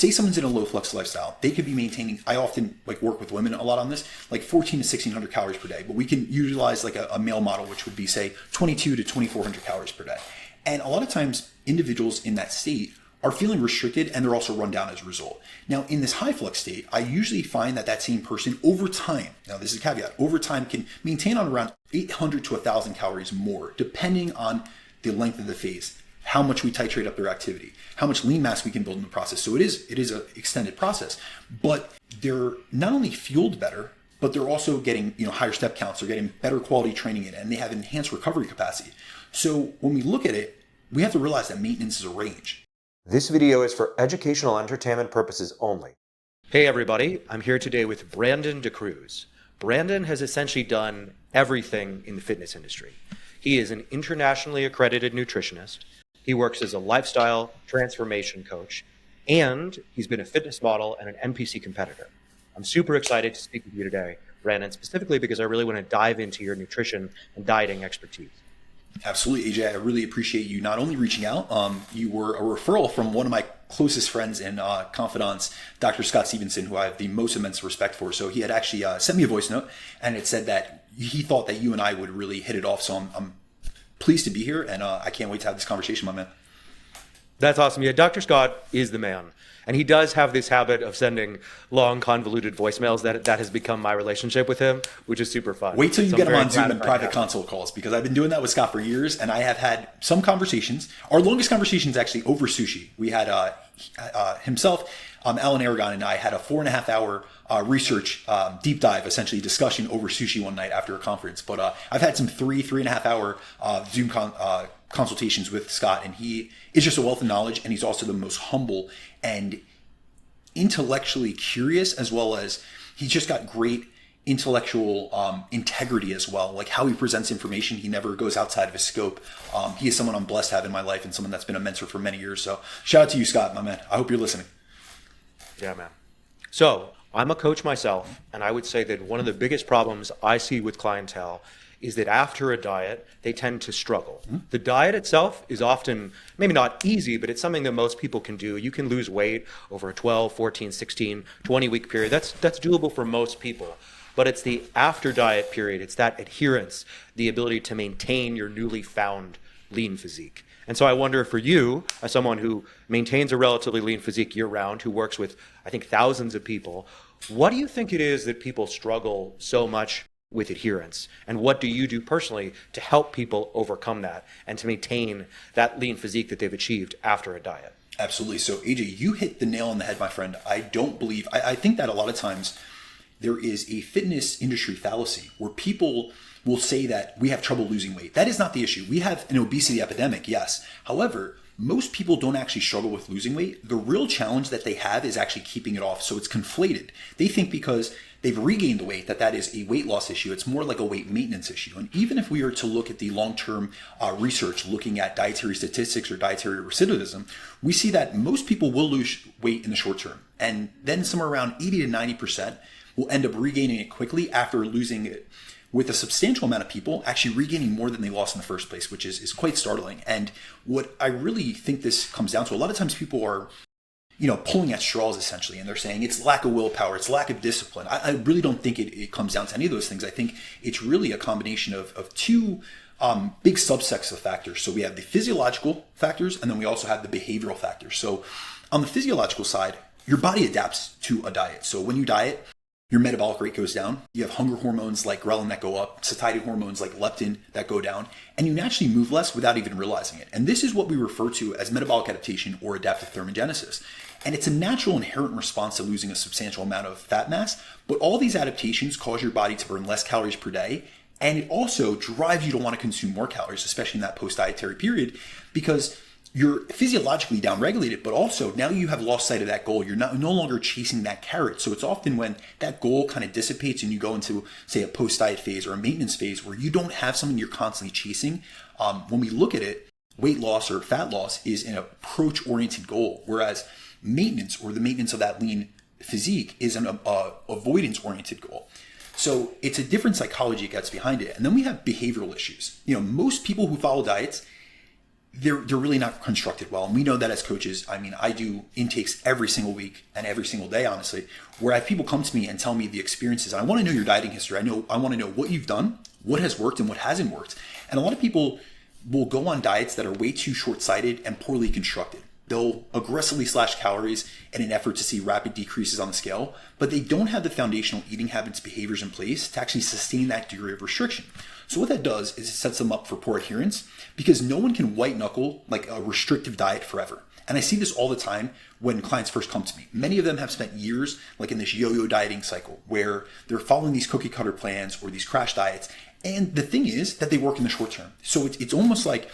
say someone's in a low flux lifestyle, they could be maintaining, I often like work with women a lot on this, like 14 to 1600 calories per day, but we can utilize like a male model, which would be say 22 to 2400 calories per day. And a lot of times individuals in that state are feeling restricted and they're also run down as a result. Now in this high flux state, I usually find that same person over time, now this is a caveat, over time can maintain on around 800 to 1000 calories more, depending on the length of the phase, how much we titrate up their activity, how much lean mass we can build in the process. So it is an extended process, but they're not only fueled better, but they're also getting higher step counts, they're getting better quality training in, and they have enhanced recovery capacity. So when we look at it, we have to realize that maintenance is a range. This video is for educational entertainment purposes only. Hey everybody, I'm here today with Brandon DaCruz. Brandon has essentially done everything in the fitness industry. He is an internationally accredited nutritionist. He works as a lifestyle transformation coach, and he's been a fitness model and an NPC competitor. I'm super excited to speak with you today, Brandon, specifically because I really want to dive into your nutrition and dieting expertise. Absolutely, AJ. I really appreciate you not only reaching out, you were a referral from one of my closest friends and confidants, Dr. Scott Stevenson, who I have the most immense respect for. So he had actually sent me a voice note, and it said that he thought that you and I would really hit it off. So I'm pleased to be here, and I can't wait to have this conversation, my man. That's awesome. Yeah, Dr. Scott is the man. And he does have this habit of sending long, convoluted voicemails. That has become my relationship with him, which is super fun. Wait till you get him on Zoom and private consult calls, because I've been doing that with Scott for years, and I have had some conversations. Our longest conversation is actually over sushi. We had himself, Alan Aragon, and I had a 4.5 hour research deep dive, essentially discussion over sushi one night after a conference. But I've had some 3.5 hour Zoom consultations with Scott, and he is just a wealth of knowledge, and he's also the most humble and intellectually curious, as well as he's just got great intellectual integrity as well. Like how he presents information, he never goes outside of his scope. He is someone I'm blessed to have in my life, and someone that's been a mentor for many years. So shout out to you, Scott, my man. I hope you're listening. Yeah, man. So I'm a coach myself, and I would say that one of the biggest problems I see with clientele is that after a diet, they tend to struggle. The diet itself is often, maybe not easy, but it's something that most people can do. You can lose weight over a 12, 14, 16, 20-week period. That's doable for most people. But it's the after diet period. It's that adherence, the ability to maintain your newly found lean physique. And so I wonder, for you, as someone who maintains a relatively lean physique year-round, who works with, I think, thousands of people, what do you think it is that people struggle so much with adherence? And what do you do personally to help people overcome that and to maintain that lean physique that they've achieved after a diet? Absolutely. So AJ, you hit the nail on the head, my friend. I think that a lot of times there is a fitness industry fallacy where people will say that we have trouble losing weight. That is not the issue. We have an obesity epidemic, yes. However, most people don't actually struggle with losing weight. The real challenge that they have is actually keeping it off. So it's conflated. They think because they've regained the weight that is a weight loss issue. It's more like a weight maintenance issue. And even if we were to look at the long-term research looking at dietary statistics or dietary recidivism, we see that most people will lose weight in the short term. And then somewhere around 80 to 90% will end up regaining it quickly after losing it, with a substantial amount of people actually regaining more than they lost in the first place, which is quite startling. And what I really think this comes down to, a lot of times people are pulling at straws essentially, and they're saying it's lack of willpower, it's lack of discipline. I really don't think it comes down to any of those things. I think it's really a combination of two big subsets of factors. So we have the physiological factors, and then we also have the behavioral factors. So on the physiological side, your body adapts to a diet. So when you diet, your metabolic rate goes down. You have hunger hormones like ghrelin that go up, satiety hormones like leptin that go down, and you naturally move less without even realizing it. And this is what we refer to as metabolic adaptation or adaptive thermogenesis. And it's a natural inherent response to losing a substantial amount of fat mass, but all these adaptations cause your body to burn less calories per day. And it also drives you to want to consume more calories, especially in that post-dietary period, because you're physiologically downregulated, but also now you have lost sight of that goal. You're no longer chasing that carrot. So it's often when that goal kind of dissipates and you go into, say, a post-diet phase or a maintenance phase where you don't have something you're constantly chasing. When we look at it, weight loss or fat loss is an approach-oriented goal, whereas maintenance or the maintenance of that lean physique is an avoidance-oriented goal. So it's a different psychology that gets behind it. And then we have behavioral issues. Most people who follow diets they're really not constructed well. And we know that as coaches. I mean, I do intakes every single week and every single day, honestly, where I have people come to me and tell me the experiences. I want to know your dieting history. I want to know what you've done, what has worked and what hasn't worked. And a lot of people will go on diets that are way too short-sighted and poorly constructed. They'll aggressively slash calories in an effort to see rapid decreases on the scale, but they don't have the foundational eating habits, behaviors in place to actually sustain that degree of restriction. So what that does is it sets them up for poor adherence, because no one can white knuckle like a restrictive diet forever. And I see this all the time when clients first come to me. Many of them have spent years like in this yo-yo dieting cycle where they're following these cookie cutter plans or these crash diets. And the thing is that they work in the short term. So it's almost like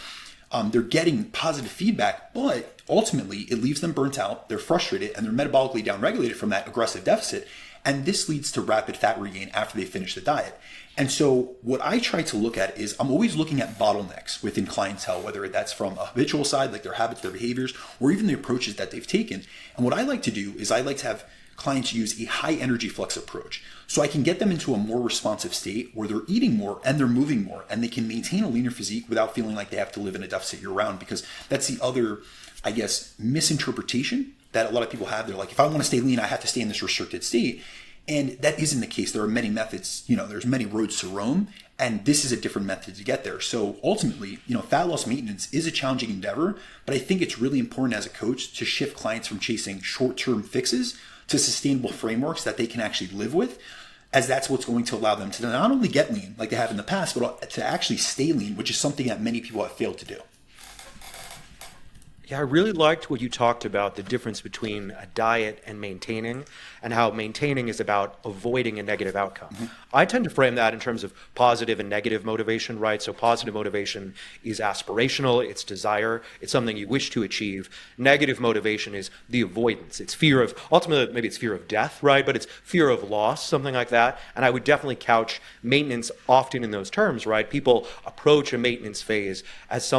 they're getting positive feedback, but ultimately it leaves them burnt out, they're frustrated, and they're metabolically downregulated from that aggressive deficit. And this leads to rapid fat regain after they finish the diet. And so what I try to look at is I'm always looking at bottlenecks within clientele, whether that's from a habitual side, like their habits, their behaviors, or even the approaches that they've taken. And what I like to do is I like to have clients use a high energy flux approach. So I can get them into a more responsive state where they're eating more and they're moving more, and they can maintain a leaner physique without feeling like they have to live in a deficit year round, because that's the other, I guess, misinterpretation that a lot of people have. They're like, if I want to stay lean, I have to stay in this restricted state. And that isn't the case. There are many methods, there's many roads to Rome, and this is a different method to get there. So ultimately, fat loss maintenance is a challenging endeavor, but I think it's really important as a coach to shift clients from chasing short-term fixes to sustainable frameworks that they can actually live with, as that's what's going to allow them to not only get lean like they have in the past, but to actually stay lean, which is something that many people have failed to do. Yeah, I really liked what you talked about, the difference between a diet and maintaining, and how maintaining is about avoiding a negative outcome. Mm-hmm. I tend to frame that in terms of positive and negative motivation, right? So positive motivation is aspirational, it's desire, it's something you wish to achieve. Negative motivation is the avoidance. It's fear of, ultimately, maybe it's fear of death, right? But it's fear of loss, something like that. And I would definitely couch maintenance often in those terms, right? People approach a maintenance phase as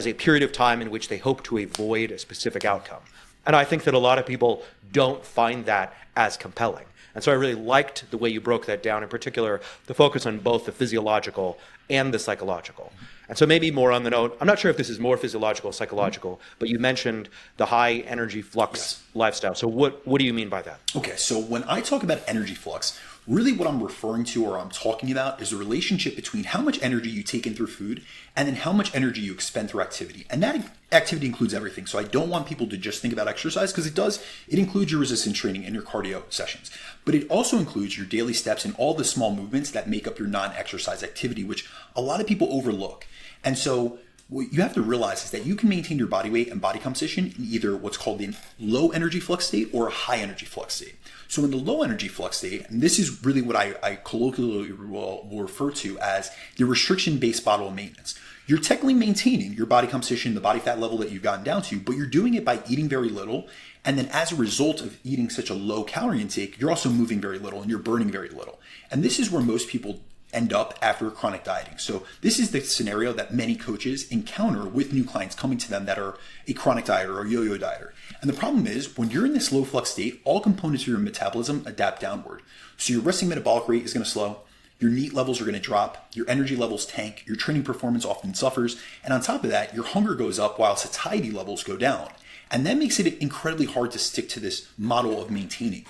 a period of time in which they hope to avoid a specific outcome. And I think that a lot of people don't find that as compelling. And so I really liked the way you broke that down, in particular, the focus on both the physiological and the psychological. And so maybe more on the note, I'm not sure if this is more physiological or psychological, but you mentioned the high energy flux lifestyle. So what do you mean by that? Okay, so when I talk about energy flux, really what I'm referring to or I'm talking about is the relationship between how much energy you take in through food and then how much energy you expend through activity. And that activity includes everything. So I don't want people to just think about exercise, because it includes your resistance training and your cardio sessions. But it also includes your daily steps and all the small movements that make up your non-exercise activity, which a lot of people overlook. And so what you have to realize is that you can maintain your body weight and body composition in either what's called the low energy flux state or a high energy flux state. So in the low energy flux state, and this is really what I colloquially will refer to as the restriction-based bottle maintenance. You're technically maintaining your body composition, the body fat level that you've gotten down to, but you're doing it by eating very little. And then as a result of eating such a low calorie intake, you're also moving very little and you're burning very little. And this is where most people end up after chronic dieting. So this is the scenario that many coaches encounter with new clients coming to them that are a chronic dieter or a yo-yo dieter. And the problem is when you're in this low flux state, all components of your metabolism adapt downward. So your resting metabolic rate is going to slow, your NEAT levels are going to drop, your energy levels tank, your training performance often suffers, and on top of that, your hunger goes up while satiety levels go down. And that makes it incredibly hard to stick to this model of maintaining.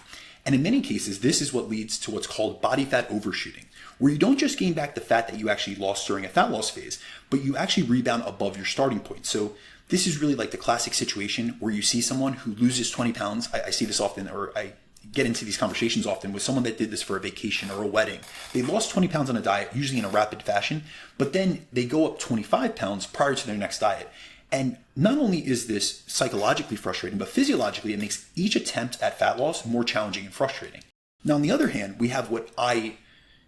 And in many cases, this is what leads to what's called body fat overshooting, where you don't just gain back the fat that you actually lost during a fat loss phase, but you actually rebound above your starting point. So this is really like the classic situation where you see someone who loses 20 pounds. I see this often, or I get into these conversations often with someone that did this for a vacation or a wedding. They lost 20 pounds on a diet, usually in a rapid fashion, but then they go up 25 pounds prior to their next diet. And not only is this psychologically frustrating, but physiologically, it makes each attempt at fat loss more challenging and frustrating. Now, on the other hand, we have what I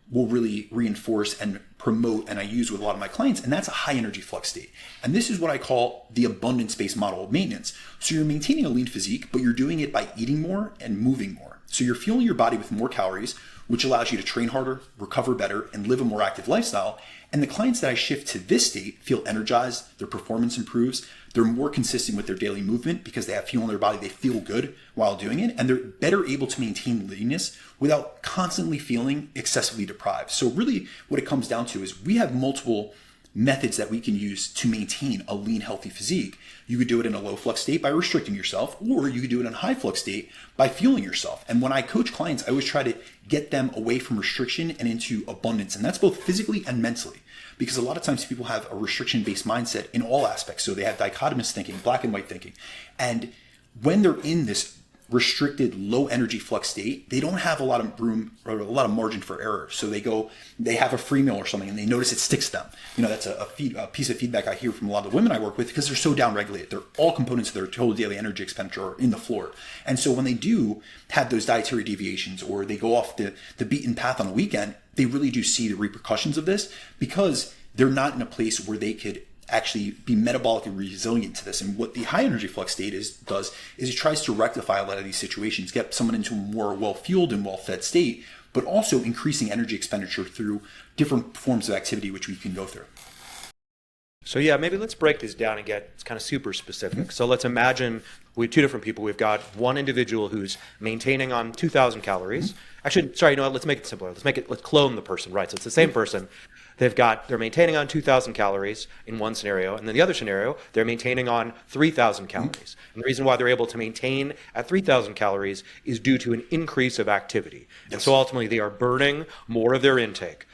will really reinforce and promote, and I use with a lot of my clients, and that's a high energy flux state. And this is what I call the abundance-based model of maintenance. So you're maintaining a lean physique, but you're doing it by eating more and moving more. So you're fueling your body with more calories, which allows you to train harder, recover better, and live a more active lifestyle. And the clients that I shift to this state feel energized, their performance improves, they're more consistent with their daily movement because they have fuel in their body, they feel good while doing it, and they're better able to maintain leanness without constantly feeling excessively deprived. So really what it comes down to is we have multiple methods that we can use to maintain a lean, healthy physique. You could do it in a low flux state by restricting yourself, or you could do it in a high flux state by fueling yourself. And when I coach clients, I always try to get them away from restriction and into abundance. And that's both physically and mentally, because a lot of times people have a restriction-based mindset in all aspects. So they have dichotomous thinking, black and white thinking. And when they're in this restricted low energy flux state, they don't have a lot of room or a lot of margin for error. So they have a free meal or something and they notice it sticks to them. That's a piece of feedback I hear from a lot of the women I work with, because they're so downregulated. They're all components of their total daily energy expenditure are in the floor. And so when they do have those dietary deviations, or they go off the beaten path on a weekend, they really do see the repercussions of this, because they're not in a place where they could actually be metabolically resilient to this. And what the high energy flux state does is it tries to rectify a lot of these situations, get someone into a more well-fueled and well-fed state, but also increasing energy expenditure through different forms of activity, which we can go through. So yeah, maybe let's break this down and get kind of super specific. Mm-hmm. So let's imagine we have two different people. We've got one individual who's maintaining on 2,000 calories. Mm-hmm. Actually, sorry, let's make it simpler. Let's clone the person, right? So it's the same person. They're maintaining on 2,000 calories in one scenario, and then the other scenario, they're maintaining on 3,000 calories. Mm-hmm. And the reason why they're able to maintain at 3,000 calories is due to an increase of activity. Yes. And so ultimately, they are burning more of their intake.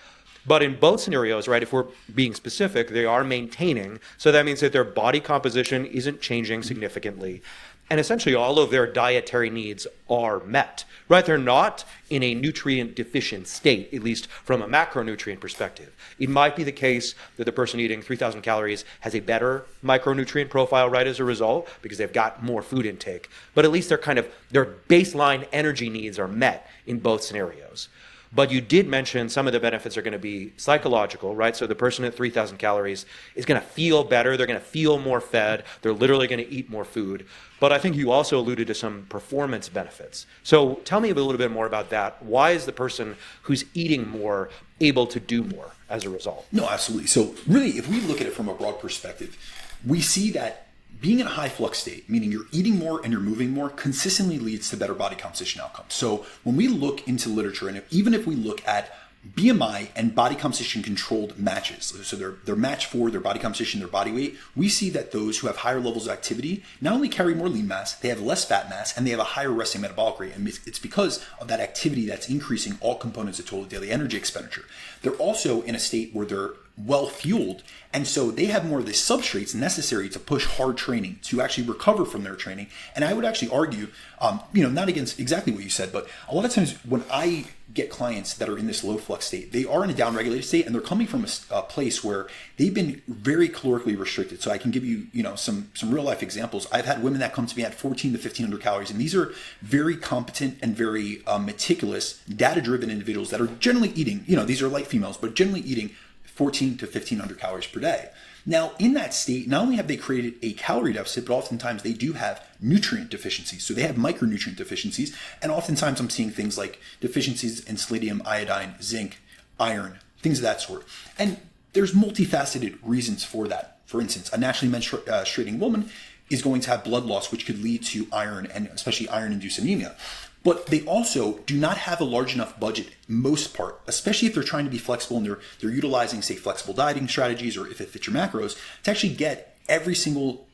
But in both scenarios, right, if we're being specific, they are maintaining. So that means that their body composition isn't changing significantly. And essentially all of their dietary needs are met, right? They're not in a nutrient deficient state, at least from a macronutrient perspective. It might be the case that the person eating 3,000 calories has a better micronutrient profile, right, as a result, because they've got more food intake. But at least their baseline energy needs are met in both scenarios. But you did mention some of the benefits are going to be psychological, right? So the person at 3,000 calories is going to feel better. They're going to feel more fed. They're literally going to eat more food. But I think you also alluded to some performance benefits. So tell me a little bit more about that. Why is the person who's eating more able to do more as a result? No, absolutely. So really, if we look at it from a broad perspective, we see that being in a high flux state, meaning you're eating more and you're moving more, consistently leads to better body composition outcomes. So when we look into literature, and even if we look at BMI and body composition controlled matches, so they're matched for their body composition, their body weight, we see that those who have higher levels of activity not only carry more lean mass, they have less fat mass, and they have a higher resting metabolic rate. And it's because of that activity that's increasing all components of total daily energy expenditure. They're also in a state where they're well fueled, and so they have more of the substrates necessary to push hard training, to actually recover from their training. And I would actually argue, not against exactly what you said, but a lot of times when I get clients that are in this low flux state, they are in a downregulated state, and they're coming from a place where they've been very calorically restricted. So I can give you, some real life examples. I've had women that come to me at 1,400 to 1,500 calories, and these are very competent and very meticulous, data-driven individuals that are generally eating. These are light females, but generally eating 1,400 to 1,500 calories per day. Now, in that state, not only have they created a calorie deficit, but oftentimes they do have nutrient deficiencies. So they have micronutrient deficiencies. And oftentimes I'm seeing things like deficiencies in selenium, iodine, zinc, iron, things of that sort. And there's multifaceted reasons for that. For instance, a naturally menstruating woman is going to have blood loss, which could lead to iron, and especially iron-induced anemia. But they also do not have a large enough budget, most part, especially if they're trying to be flexible and they're utilizing, say, flexible dieting strategies, or if it fits your macros, to actually get every single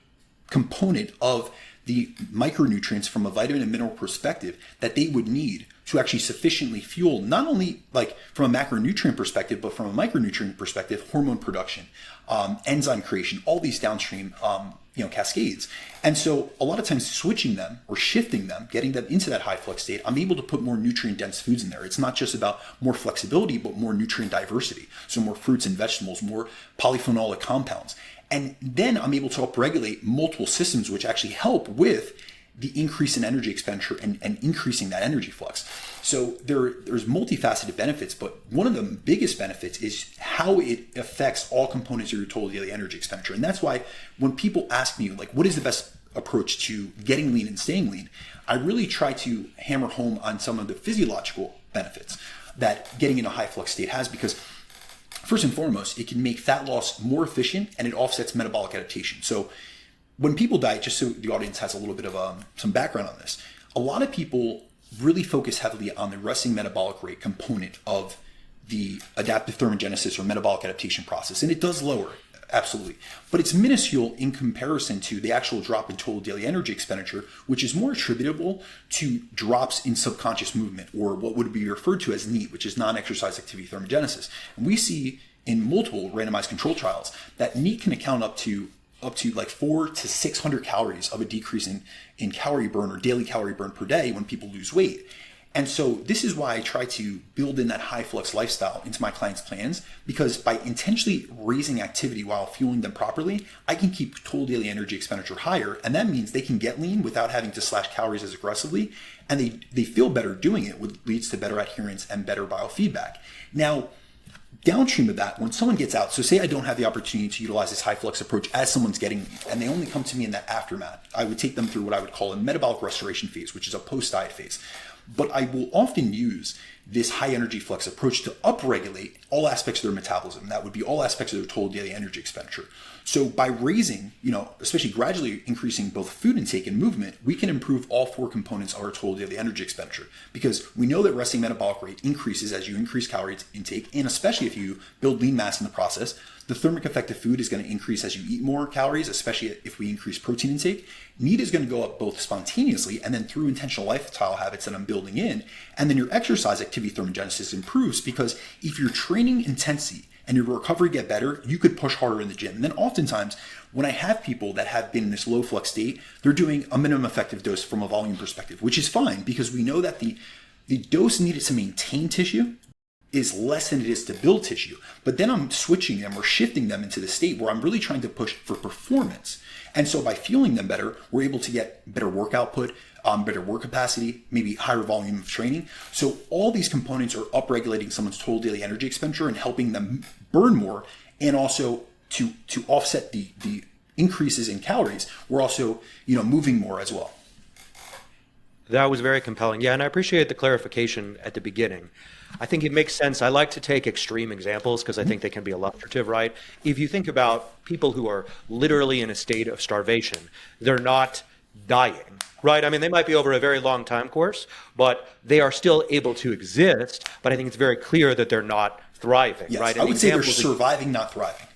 component of the micronutrients from a vitamin and mineral perspective that they would need to actually sufficiently fuel, not only like from a macronutrient perspective, but from a micronutrient perspective, hormone production, enzyme creation, all these downstream cascades. And so a lot of times switching them or shifting them, getting them into that high flux state, I'm able to put more nutrient dense foods in there. It's not just about more flexibility, but more nutrient diversity. So more fruits and vegetables, more polyphenolic compounds. And then I'm able to upregulate multiple systems, which actually help with the increase in energy expenditure and increasing that energy flux. So there's multifaceted benefits, but one of the biggest benefits is how it affects all components of your total daily energy expenditure. And that's why when people ask me, like, what is the best approach to getting lean and staying lean, I really try to hammer home on some of the physiological benefits that getting in a high flux state has, because first and foremost, it can make fat loss more efficient and it offsets metabolic adaptation. So when people diet, just so the audience has a little bit of some background on this, a lot of people really focus heavily on the resting metabolic rate component of the adaptive thermogenesis or metabolic adaptation process, and it does lower, absolutely. But it's minuscule in comparison to the actual drop in total daily energy expenditure, which is more attributable to drops in subconscious movement, or what would be referred to as NEAT, which is non-exercise activity thermogenesis. And we see in multiple randomized control trials that NEAT can account up to like 400 to 600 calories of a decrease in calorie burn or daily calorie burn per day when people lose weight. And so this is why I try to build in that high flux lifestyle into my clients' plans, because by intentionally raising activity while fueling them properly, I can keep total daily energy expenditure higher. And that means they can get lean without having to slash calories as aggressively. And they feel better doing it, which leads to better adherence and better biofeedback. Now, downstream of that, when someone gets out, so say I don't have the opportunity to utilize this high flux approach as someone's getting lean, and they only come to me in that aftermath, I would take them through what I would call a metabolic restoration phase, which is a post-diet phase. But I will often use this high energy flux approach to upregulate all aspects of their metabolism. That would be all aspects of their total daily energy expenditure. So by raising, especially gradually increasing both food intake and movement, we can improve all 4 components of our total daily energy expenditure, because we know that resting metabolic rate increases as you increase calories intake, and especially if you build lean mass in the process. The thermic effect of food is going to increase as you eat more calories, especially if we increase protein intake. NEAT is going to go up both spontaneously and then through intentional lifestyle habits that I'm building in. And then your exercise activity thermogenesis improves, because if your training intensity and your recovery get better, you could push harder in the gym. And then oftentimes, when I have people that have been in this low flux state, they're doing a minimum effective dose from a volume perspective, which is fine, because we know that the dose needed to maintain tissue is less than it is to build tissue. But then I'm switching them or shifting them into the state where I'm really trying to push for performance. And so by fueling them better, we're able to get better work output, better work capacity, maybe higher volume of training. So all these components are upregulating someone's total daily energy expenditure and helping them burn more. And also to offset the increases in calories, we're also moving more as well. That was very compelling. Yeah, and I appreciate the clarification at the beginning. I think it makes sense. I like to take extreme examples because I think they can be illustrative, right? If you think about people who are literally in a state of starvation, they're not dying, right? I mean, they might be over a very long time course, but they are still able to exist. But I think it's very clear that they're not thriving, yes, right? I would say they're surviving, not thriving.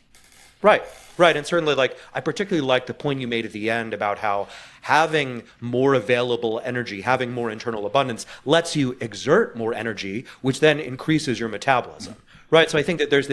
Right. And certainly, I particularly like the point you made at the end about how having more available energy, having more internal abundance lets you exert more energy, which then increases your metabolism. Right. So I think that there's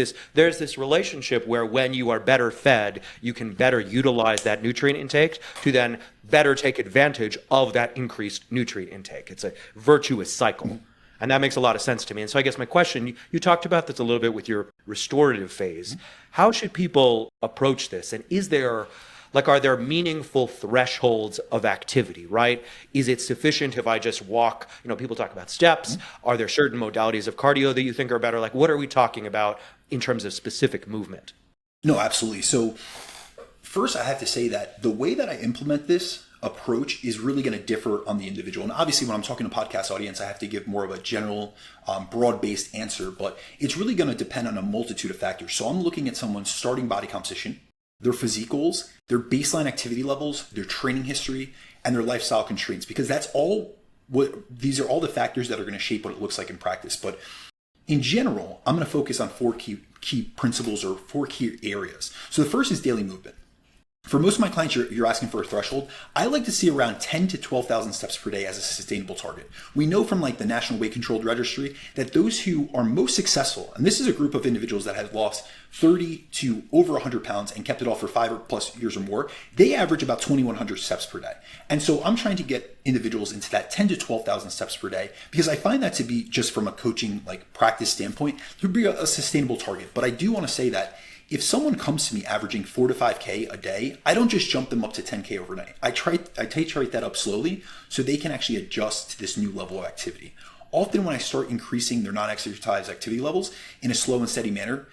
this relationship where when you are better fed, you can better utilize that nutrient intake to then better take advantage of that increased nutrient intake. It's a virtuous cycle. And that makes a lot of sense to me. And so I guess my question, you talked about this a little bit with your restorative phase. How should people approach this? And are there meaningful thresholds of activity, right? Is it sufficient if I just walk? People talk about steps. Are there certain modalities of cardio that you think are better? What are we talking about in terms of specific movement? No, absolutely. So first, I have to say that the way that I implement this approach is really going to differ on the individual. And obviously, when I'm talking to a podcast audience, I have to give more of a general, broad-based answer, but it's really going to depend on a multitude of factors. So I'm looking at someone's starting body composition, their physique goals, their baseline activity levels, their training history, and their lifestyle constraints, because these are all the factors that are going to shape what it looks like in practice. But in general, I'm going to focus on 4 key principles or 4 key areas. So the first is daily movement. For most of my clients, you're asking for a threshold. I like to see around 10 to 12,000 steps per day as a sustainable target. We know from the National Weight Controlled Registry that those who are most successful, and this is a group of individuals that have lost 30 to over 100 pounds and kept it off for 5 or plus years or more, they average about 2,100 steps per day. And so I'm trying to get individuals into that 10 to 12,000 steps per day, because I find that to be, just from a coaching practice standpoint, to be a sustainable target. But I do want to say that if someone comes to me averaging 4 to 5K a day, I don't just jump them up to 10K overnight. I titrate that up slowly so they can actually adjust to this new level of activity. Often when I start increasing their non-exercise activity levels in a slow and steady manner,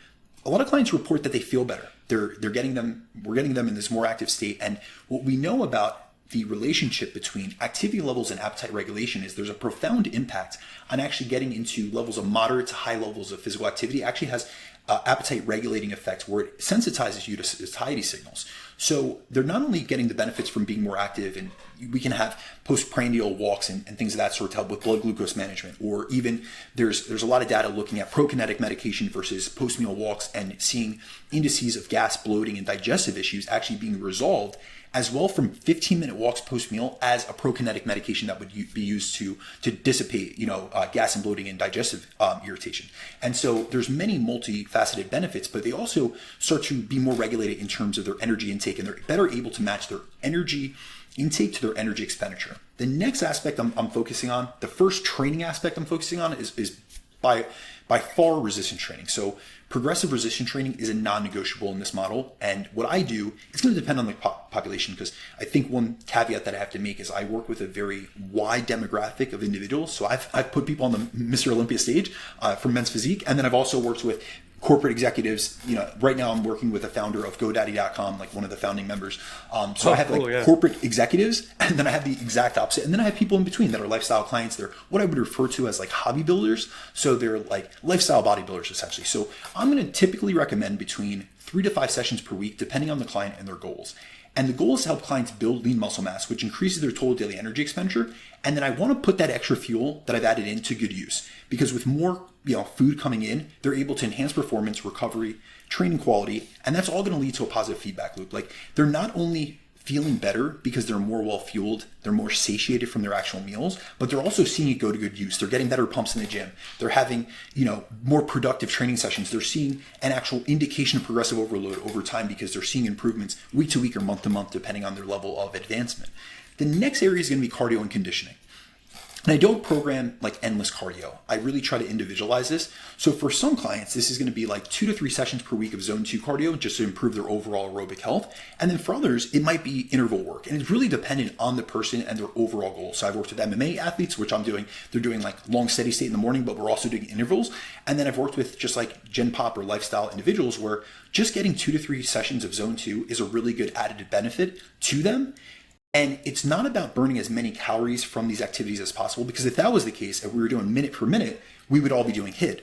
a lot of clients report that they feel better. We're getting them in this more active state. And what we know about the relationship between activity levels and appetite regulation is there's a profound impact on actually getting into levels of moderate to high levels of physical activity. It actually has appetite regulating effects where it sensitizes you to satiety signals. So they're not only getting the benefits from being more active, and we can have postprandial walks and things of that sort to help with blood glucose management, or even there's a lot of data looking at prokinetic medication versus post-meal walks and seeing indices of gas, bloating, and digestive issues actually being resolved as well from 15-minute walks post-meal as a prokinetic medication that would be used to dissipate, gas and bloating and digestive irritation. And so there's many multifaceted benefits, but they also start to be more regulated in terms of their energy intake, and they're better able to match their energy intake to their energy expenditure. The next aspect I'm focusing on, the first training aspect I'm focusing on is by far resistance training. So progressive resistance training is a non-negotiable in this model. And what I do, it's going to depend on the population, because I think one caveat that I have to make is I work with a very wide demographic of individuals. So I've put people on the Mr. Olympia stage for men's physique. And then I've also worked with corporate executives. Right now I'm working with a founder of GoDaddy.com, like one of the founding members. So I have corporate executives, and then I have the exact opposite. And then I have people in between that are lifestyle clients. They're what I would refer to as like hobby builders. So they're like lifestyle bodybuilders essentially. So I'm going to typically recommend between 3 to 5 sessions per week, depending on the client and their goals. And the goal is to help clients build lean muscle mass, which increases their total daily energy expenditure. And then I want to put that extra fuel that I've added in to good use, because with more food coming in, they're able to enhance performance, recovery, training quality, and that's all going to lead to a positive feedback loop. Like, they're not only feeling better because they're more well fueled, they're more satiated from their actual meals, but they're also seeing it go to good use. They're getting better pumps in the gym. They're having, more productive training sessions. They're seeing an actual indication of progressive overload over time because they're seeing improvements week to week or month to month, depending on their level of advancement. The next area is going to be cardio and conditioning. And I don't program like endless cardio. I really try to individualize this. So for some clients, this is going to be like 2 to 3 sessions per week of zone 2 cardio just to improve their overall aerobic health. And then for others, it might be interval work. And it's really dependent on the person and their overall goals. So I've worked with MMA athletes, which they're doing like long steady state in the morning, but we're also doing intervals. And then I've worked with just like Gen Pop or lifestyle individuals where just getting 2 to 3 sessions of zone 2 is a really good additive benefit to them. And it's not about burning as many calories from these activities as possible, because if that was the case, if we were doing minute per minute, we would all be doing HIIT.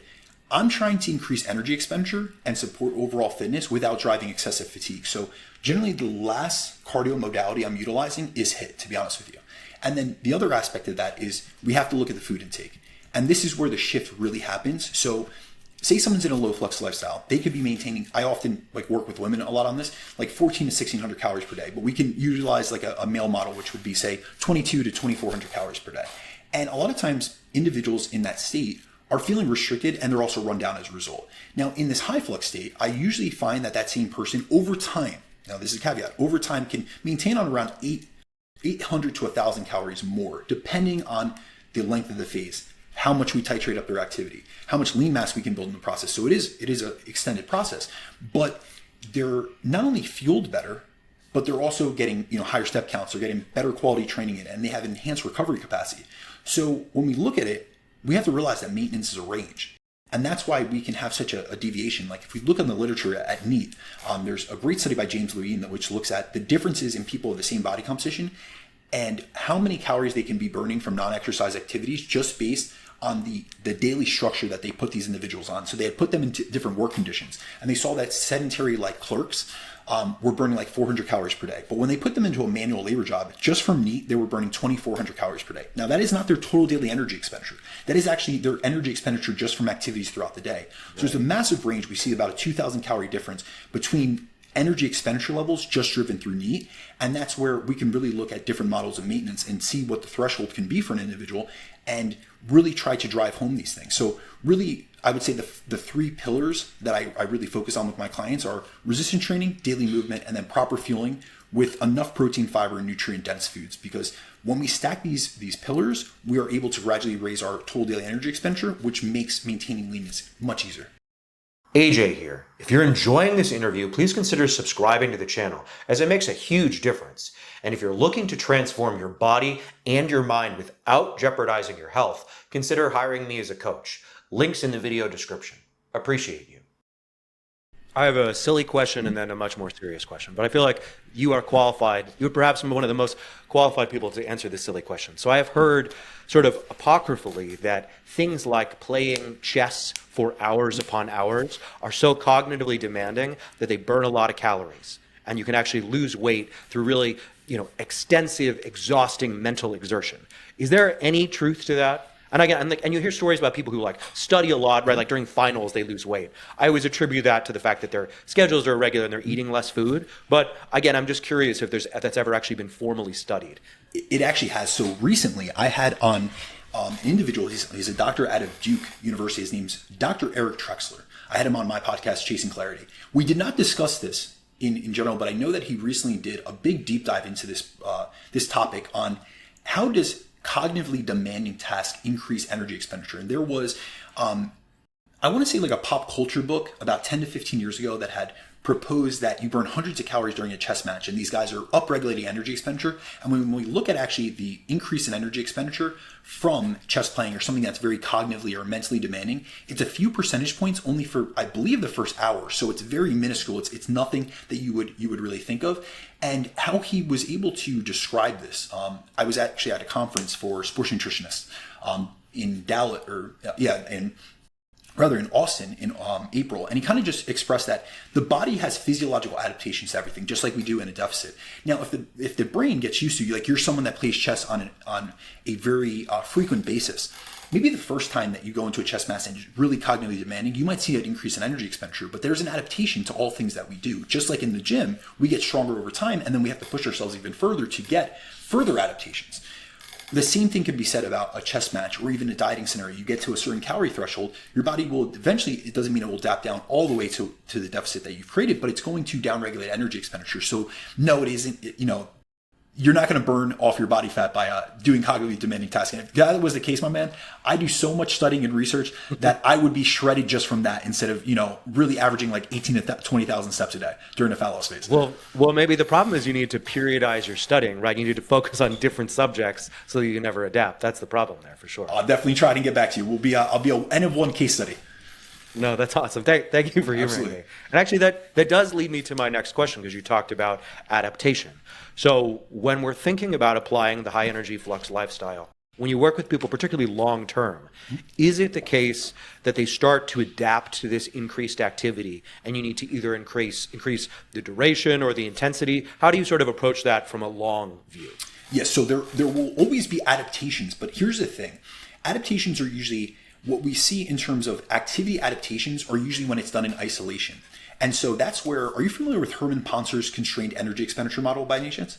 I'm trying to increase energy expenditure and support overall fitness without driving excessive fatigue. So generally the last cardio modality I'm utilizing is HIIT, to be honest with you. And then the other aspect of that is we have to look at the food intake. And this is where the shift really happens. So say someone's in a low flux lifestyle, they could be maintaining, I often work with women a lot on this, like 14 to 1600 calories per day, but we can utilize like a male model, which would be say 22 to 2400 calories per day. And a lot of times individuals in that state are feeling restricted, and they're also run down as a result. Now in this high flux state, I usually find that same person over time, now this is a caveat, over time can maintain on around 800 to 1000 calories more, depending on the length of the phase, how much we titrate up their activity, how much lean mass we can build in the process. So it is an extended process, but they're not only fueled better, but they're also getting higher step counts. They're getting better quality training in, and they have enhanced recovery capacity. So when we look at it, we have to realize that maintenance is a range. And that's why we can have such a deviation. Like if we look in the literature at NEAT, there's a great study by James Levine which looks at the differences in people of the same body composition and how many calories they can be burning from non-exercise activities just based on the daily structure that they put these individuals on. So they had put them into different work conditions, and they saw that sedentary like clerks were burning like 400 calories per day. But when they put them into a manual labor job, just from NEAT, they were burning 2,400 calories per day. Now that is not their total daily energy expenditure. That is actually their energy expenditure just from activities throughout the day. So there's a massive range. We see about a 2,000 calorie difference between energy expenditure levels just driven through NEAT. And that's where we can really look at different models of maintenance and see what the threshold can be for an individual and really try to drive home these things. So really, I would say the 3 pillars that I really focus on with my clients are resistance training, daily movement, and then proper fueling with enough protein, fiber, and nutrient-dense foods. Because when we stack these pillars, we are able to gradually raise our total daily energy expenditure, which makes maintaining leanness much easier. AJ here. If you're enjoying this interview, please consider subscribing to the channel, as it makes a huge difference. And if you're looking to transform your body and your mind without jeopardizing your health, consider hiring me as a coach. Links in the video description. Appreciate you. I have a silly question and then a much more serious question, but I feel like you are qualified. You're perhaps one of the most qualified people to answer this silly question. So I have heard sort of apocryphally that things like playing chess for hours upon hours are so cognitively demanding that they burn a lot of calories, and you can actually lose weight through really, extensive, exhausting mental exertion. Is there any truth to that? And again, and you hear stories about people who like study a lot, right? Like during finals, they lose weight. I always attribute that to the fact that their schedules are irregular and they're eating less food. But again, I'm just curious if that's ever actually been formally studied. It actually has. So recently, I had on an individual. He's a doctor out of Duke University. His name's Dr. Eric Trexler. I had him on my podcast, Chasing Clarity. We did not discuss this in general, but I know that he recently did a big deep dive into this topic on how does cognitively demanding tasks increase energy expenditure. And there was, I want to say like a pop culture book about 10 to 15 years ago that had proposed that you burn hundreds of calories during a chess match, and these guys are upregulating energy expenditure. And when we look at actually the increase in energy expenditure from chess playing or something that's very cognitively or mentally demanding, it's a few percentage points only for, I believe, the first hour. So it's very minuscule. It's nothing that you would really think of. And how he was able to describe this, I was actually at a conference for sports nutritionists in Dallas, in Austin in April. And he kind of just expressed that the body has physiological adaptations to everything, just like we do in a deficit. Now, if the brain gets used to, like you're someone that plays chess on a very frequent basis, maybe the first time that you go into a chess match and it's really cognitively demanding, you might see an increase in energy expenditure, but there's an adaptation to all things that we do. Just like in the gym, we get stronger over time, and then we have to push ourselves even further to get further adaptations. The same thing can be said about a chess match or even a dieting scenario. You get to a certain calorie threshold, your body will eventually, it doesn't mean it will adapt down all the way to the deficit that you've created, but it's going to downregulate energy expenditure. So no, it isn't, you're not going to burn off your body fat by doing cognitively demanding tasks. And if that was the case, my man, I do so much studying and research that I would be shredded just from that instead of, really averaging like 18 to 20,000 steps a day during the fat loss phase. Well, maybe the problem is you need to periodize your studying, right? You need to focus on different subjects so that you can never adapt. That's the problem there for sure. I'll definitely try to get back to you. I'll be an N of one case study. No, that's awesome. Thank you for humoring me. And actually, that does lead me to my next question, because you talked about adaptation. So when we're thinking about applying the high energy flux lifestyle, when you work with people, particularly long term, is it the case that they start to adapt to this increased activity and you need to either increase the duration or the intensity? How do you sort of approach that from a long view? Yes, so there will always be adaptations, but here's the thing. Adaptations are usually what we see in terms of activity adaptations are usually when it's done in isolation. And so that's where, are you familiar with Herman Pontzer's constrained energy expenditure model by any chance?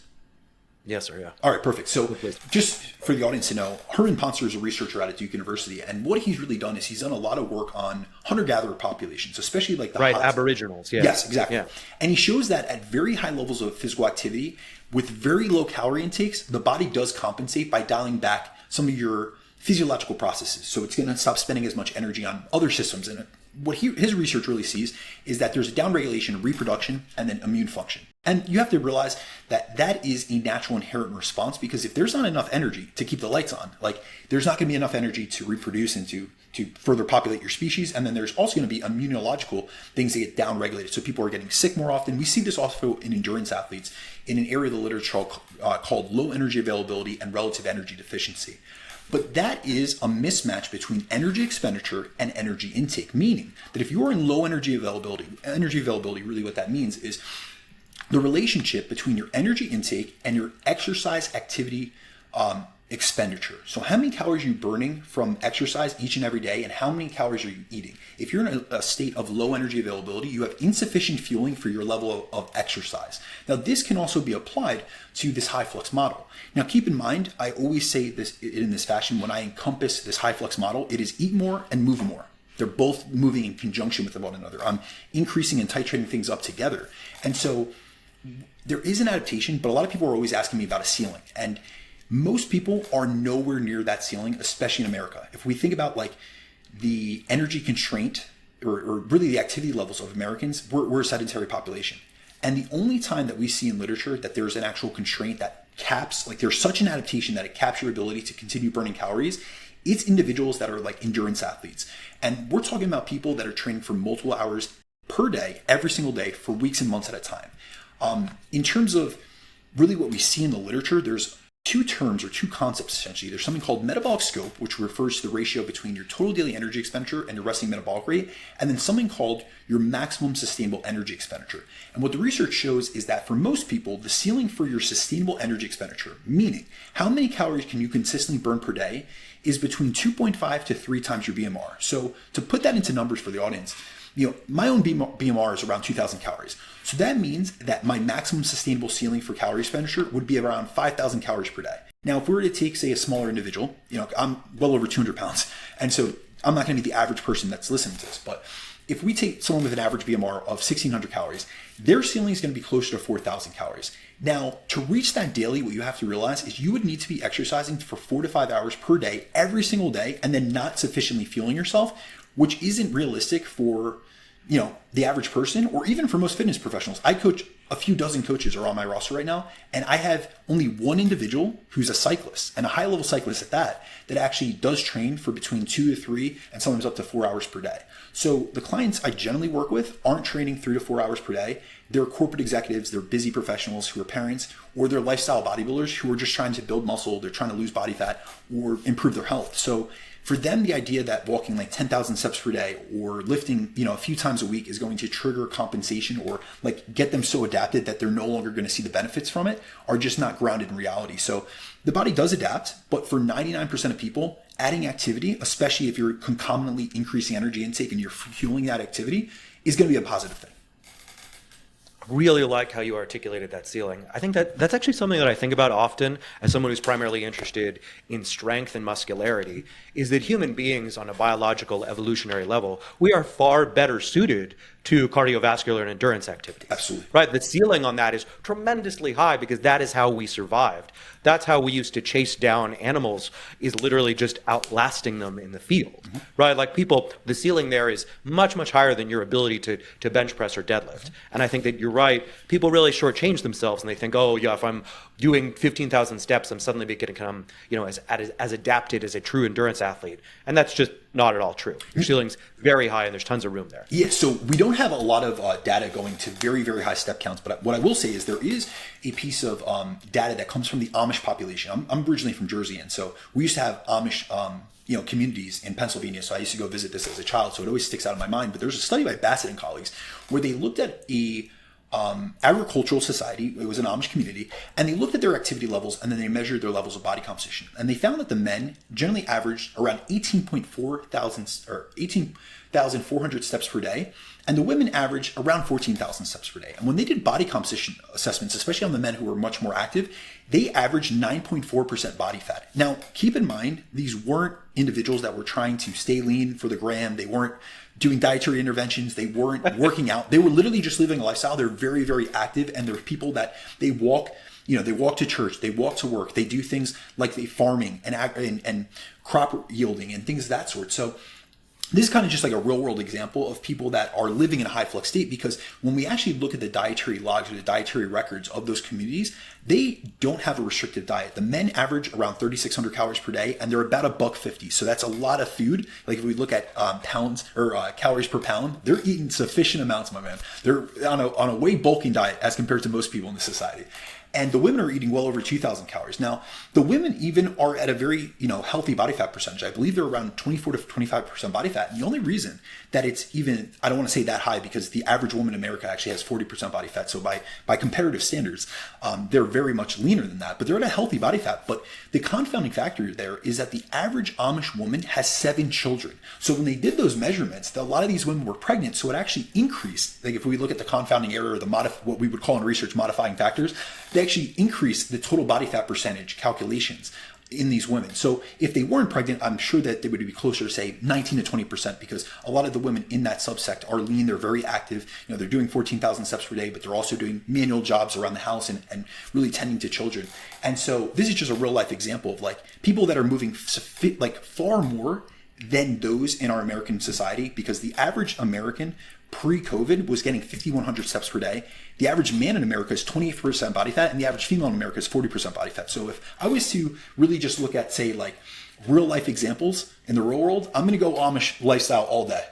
Yes, sir, yeah. All right, perfect. So just for the audience to know, Herman Pontzer is a researcher out at Duke University. And what he's really done is he's done a lot of work on hunter-gatherer populations, especially like the Aboriginals. Yeah. Yes, exactly. Yeah. And he shows that at very high levels of physical activity, with very low calorie intakes, the body does compensate by dialing back some of your physiological processes. So it's going to stop spending as much energy on other systems. And what his research really sees is that there's a downregulation of reproduction and then immune function. And you have to realize that that is a natural inherent response, because if there's not enough energy to keep the lights on, like there's not going to be enough energy to reproduce and to further populate your species. And then there's also going to be immunological things that get downregulated. So people are getting sick more often. We see this also in endurance athletes in an area of the literature called low energy availability and relative energy deficiency. But that is a mismatch between energy expenditure and energy intake, meaning that if you're in low energy availability, really what that means is the relationship between your energy intake and your exercise activity expenditure. So how many calories are you burning from exercise each and every day, and how many calories are you eating? If you're in a state of low energy availability, you have insufficient fueling for your level of exercise. Now, this can also be applied to this high flux model. Now, keep in mind, I always say this in this fashion when I encompass this high flux model, it is eat more and move more. They're both moving in conjunction with one another. I'm increasing and titrating things up together. And so there is an adaptation, but a lot of people are always asking me about a ceiling. And most people are nowhere near that ceiling, especially in America. If we think about like the energy constraint or really the activity levels of Americans, we're a sedentary population. And the only time that we see in literature that there's an actual constraint that caps, like there's such an adaptation that it caps your ability to continue burning calories, it's individuals that are like endurance athletes. And we're talking about people that are training for multiple hours per day, every single day for weeks and months at a time. In terms of really what we see in the literature, there's two terms or two concepts essentially. There's something called metabolic scope, which refers to the ratio between your total daily energy expenditure and your resting metabolic rate, and then something called your maximum sustainable energy expenditure. And what the research shows is that for most people, the ceiling for your sustainable energy expenditure, meaning how many calories can you consistently burn per day, is between 2.5 to 3 times your BMR. So to put that into numbers for the audience, my own BMR is around 2,000 calories. So that means that my maximum sustainable ceiling for calorie expenditure would be around 5,000 calories per day. Now, if we were to take, say, a smaller individual, I'm well over 200 pounds. And so I'm not going to be the average person that's listening to this. But if we take someone with an average BMR of 1,600 calories, their ceiling is going to be closer to 4,000 calories. Now, to reach that daily, what you have to realize is you would need to be exercising for 4 to 5 hours per day, every single day, and then not sufficiently fueling yourself, which isn't realistic for the average person, or even for most fitness professionals. I coach a few dozen coaches are on my roster right now, and I have only one individual who's a cyclist, and a high-level cyclist at that actually does train for between 2 to 3 and sometimes up to 4 hours per day. So the clients I generally work with aren't training 3 to 4 hours per day. They're corporate executives, they're busy professionals who are parents, or they're lifestyle bodybuilders who are just trying to build muscle, they're trying to lose body fat or improve their health. So for them, the idea that walking like 10,000 steps per day or lifting, a few times a week is going to trigger compensation or like get them so adapted that they're no longer going to see the benefits from it are just not grounded in reality. So the body does adapt, but for 99% of people, adding activity, especially if you're concomitantly increasing energy intake and you're fueling that activity, is going to be a positive thing. Really like how you articulated that ceiling. I think that's actually something that I think about often as someone who's primarily interested in strength and muscularity, is that human beings on a biological evolutionary level, we are far better suited to cardiovascular and endurance activities. Absolutely. Right? The ceiling on that is tremendously high because that is how we survived. That's how we used to chase down animals, is literally just outlasting them in the field. Mm-hmm. Right? Like people, the ceiling there is much, much higher than your ability to bench press or deadlift. And I think that you're right. People really shortchange themselves and they think, oh yeah, if I'm doing 15,000 steps, I'm suddenly going to become, as adapted as a true endurance athlete. And that's just not at all true. Your ceiling's very high and there's tons of room there. Yeah, so we don't have a lot of data going to very, very high step counts, but what I will say is there is a piece of data that comes from the Amish population. I'm originally from Jersey, and so we used to have Amish communities in Pennsylvania, so I used to go visit this as a child, so it always sticks out in my mind. But there's a study by Bassett and colleagues where they looked at a agricultural society. It was an Amish community, and they looked at their activity levels and then they measured their levels of body composition. And they found that the men generally averaged around 18,400 steps per day, and the women averaged around 14,000 steps per day. And when they did body composition assessments, especially on the men who were much more active, they averaged 9.4% body fat. Now, keep in mind, these weren't individuals that were trying to stay lean for the gram. They weren't doing dietary interventions. They weren't working out. They were literally just living a lifestyle. They're very, very active. And they're people that they walk to church, they walk to work, they do things like farming and crop yielding and things of that sort. So this is kind of just like a real world example of people that are living in a high flux state, because when we actually look at the dietary logs or the dietary records of those communities, they don't have a restrictive diet. The men average around 3,600 calories per day, and they're about $1.50. So that's a lot of food. Like if we look at pounds or calories per pound, they're eating sufficient amounts, my man. They're on a way bulking diet as compared to most people in the society. And the women are eating well over 2,000 calories. Now, the women even are at a very, healthy body fat percentage. I believe they're around 24 to 25% body fat. And the only reason that it's even, I don't want to say that high, because the average woman in America actually has 40% body fat. So by comparative standards, they're very much leaner than that, but they're at a healthy body fat. But the confounding factor there is that the average Amish woman has 7 children. So when they did those measurements, a lot of these women were pregnant. So it actually increased, like if we look at the confounding error or what we would call in research modifying factors, they actually increase the total body fat percentage calculations in these women. So if they weren't pregnant, I'm sure that they would be closer to say 19 to 20%, because a lot of the women in that subsect are lean, they're very active, they're doing 14,000 steps per day, but they're also doing manual jobs around the house and really tending to children. And so this is just a real life example of like people that are moving like far more than those in our American society, because the average American pre-COVID was getting 5,100 steps per day. The average man in America is 28% body fat, and the average female in America is 40% body fat. So if I was to really just look at, say, like real life examples in the real world, I'm going to go Amish lifestyle all day.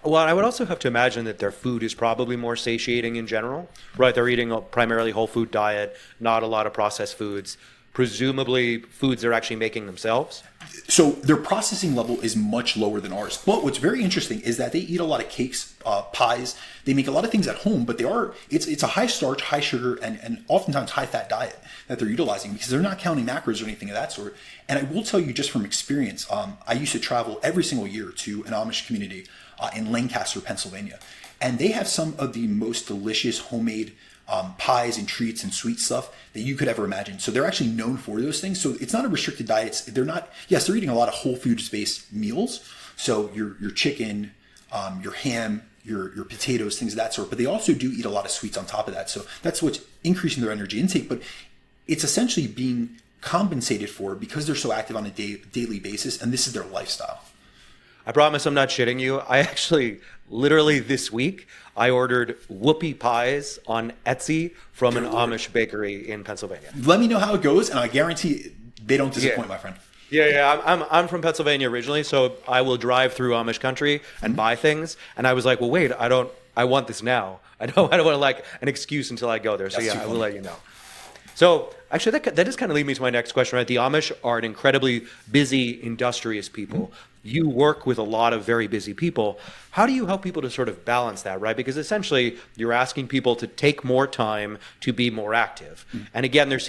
Well, I would also have to imagine that their food is probably more satiating in general, right? They're eating a primarily whole food diet, not a lot of processed foods, presumably foods they're actually making themselves. So their processing level is much lower than ours. But what's very interesting is that they eat a lot of cakes, pies. They make a lot of things at home, but it's a high starch, high sugar, and oftentimes high fat diet that they're utilizing because they're not counting macros or anything of that sort. And I will tell you just from experience, I used to travel every single year to an Amish community in Lancaster, Pennsylvania. And they have some of the most delicious homemade pies and treats and sweet stuff that you could ever imagine. So they're actually known for those things. So it's not a restricted diet. They're eating a lot of whole foods based meals. So your chicken, your ham, your potatoes, things of that sort. But they also do eat a lot of sweets on top of that. So that's what's increasing their energy intake. But it's essentially being compensated for because they're so active on a daily basis. And this is their lifestyle. I promise I'm not shitting you. I actually, literally this week, I ordered whoopie pies on Etsy from an Amish bakery in Pennsylvania. Let me know how it goes, and I guarantee they don't disappoint, my friend. Yeah. I'm from Pennsylvania originally, so I will drive through Amish country and buy things. And I was like, well, wait, I want this now. I don't want to like an excuse until I go there. So I will let you know. So actually, that does kind of lead me to my next question, right? The Amish are an incredibly busy, industrious people. You work with a lot of very busy people. How do you help people to sort of balance that, right? Because essentially, you're asking people to take more time to be more active. And again, there's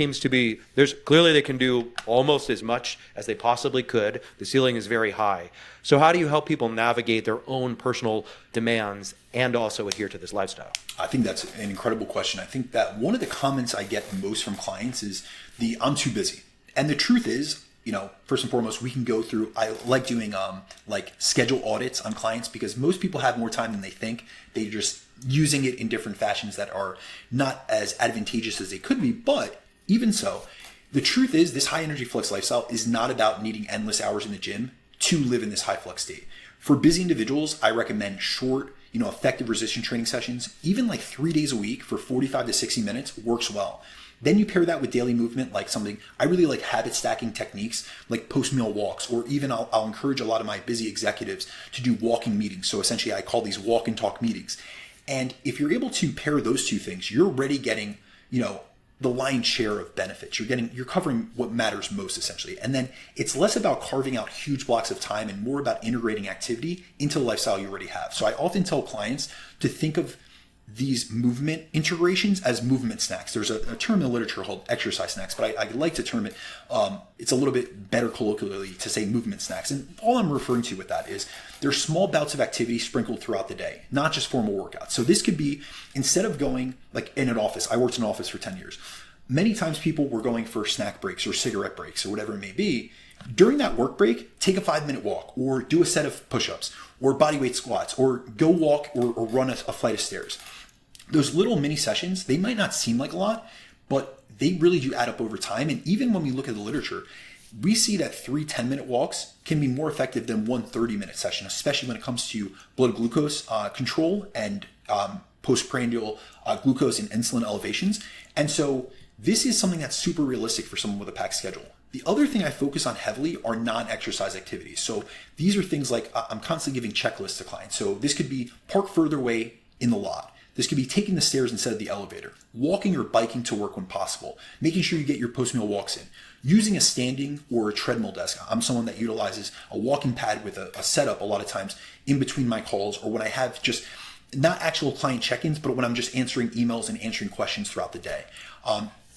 clearly they can do almost as much as they possibly could. The ceiling is very high. So how do you help people navigate their own personal demands and also adhere to this lifestyle? I think that's an incredible question. I think that one of the comments I get most from clients is I'm too busy. And the truth is, first and foremost, we can go through, I like doing like schedule audits on clients because most people have more time than they think. They're just using it in different fashions that are not as advantageous as they could be. But even so, the truth is this high energy flux lifestyle is not about needing endless hours in the gym to live in this high flux state. For busy individuals, I recommend short, effective resistance training sessions, even like 3 days a week for 45 to 60 minutes works well. Then you pair that with daily movement, like something, I really like habit stacking techniques like post-meal walks, or even I'll encourage a lot of my busy executives to do walking meetings. So essentially I call these walk and talk meetings. And if you're able to pair those two things, you're already getting, the lion's share of benefits. You're covering what matters most essentially. And then it's less about carving out huge blocks of time and more about integrating activity into the lifestyle you already have. So I often tell clients to think of these movement integrations as movement snacks. There's a term in the literature called exercise snacks, but I like to term it, it's a little bit better colloquially to say movement snacks. And all I'm referring to with that is there's small bouts of activity sprinkled throughout the day, not just formal workouts. So this could be, instead of going like in an office, I worked in an office for 10 years. Many times people were going for snack breaks or cigarette breaks or whatever it may be. During that work break, take a 5-minute walk or do a set of push-ups or bodyweight squats or go walk or run a flight of stairs. Those little mini sessions, they might not seem like a lot, but they really do add up over time. And even when we look at the literature, we see that 3 10-minute walks can be more effective than 1 30-minute session, especially when it comes to blood glucose control and postprandial glucose and insulin elevations. And so this is something that's super realistic for someone with a packed schedule. The other thing I focus on heavily are non-exercise activities. So these are things like I'm constantly giving checklists to clients. So this could be park further away in the lot. This could be taking the stairs instead of the elevator, walking or biking to work when possible, making sure you get your post-meal walks in, using a standing or a treadmill desk. I'm someone that utilizes a walking pad with a setup a lot of times in between my calls or when I have just not actual client check-ins, but when I'm just answering emails and answering questions throughout the day.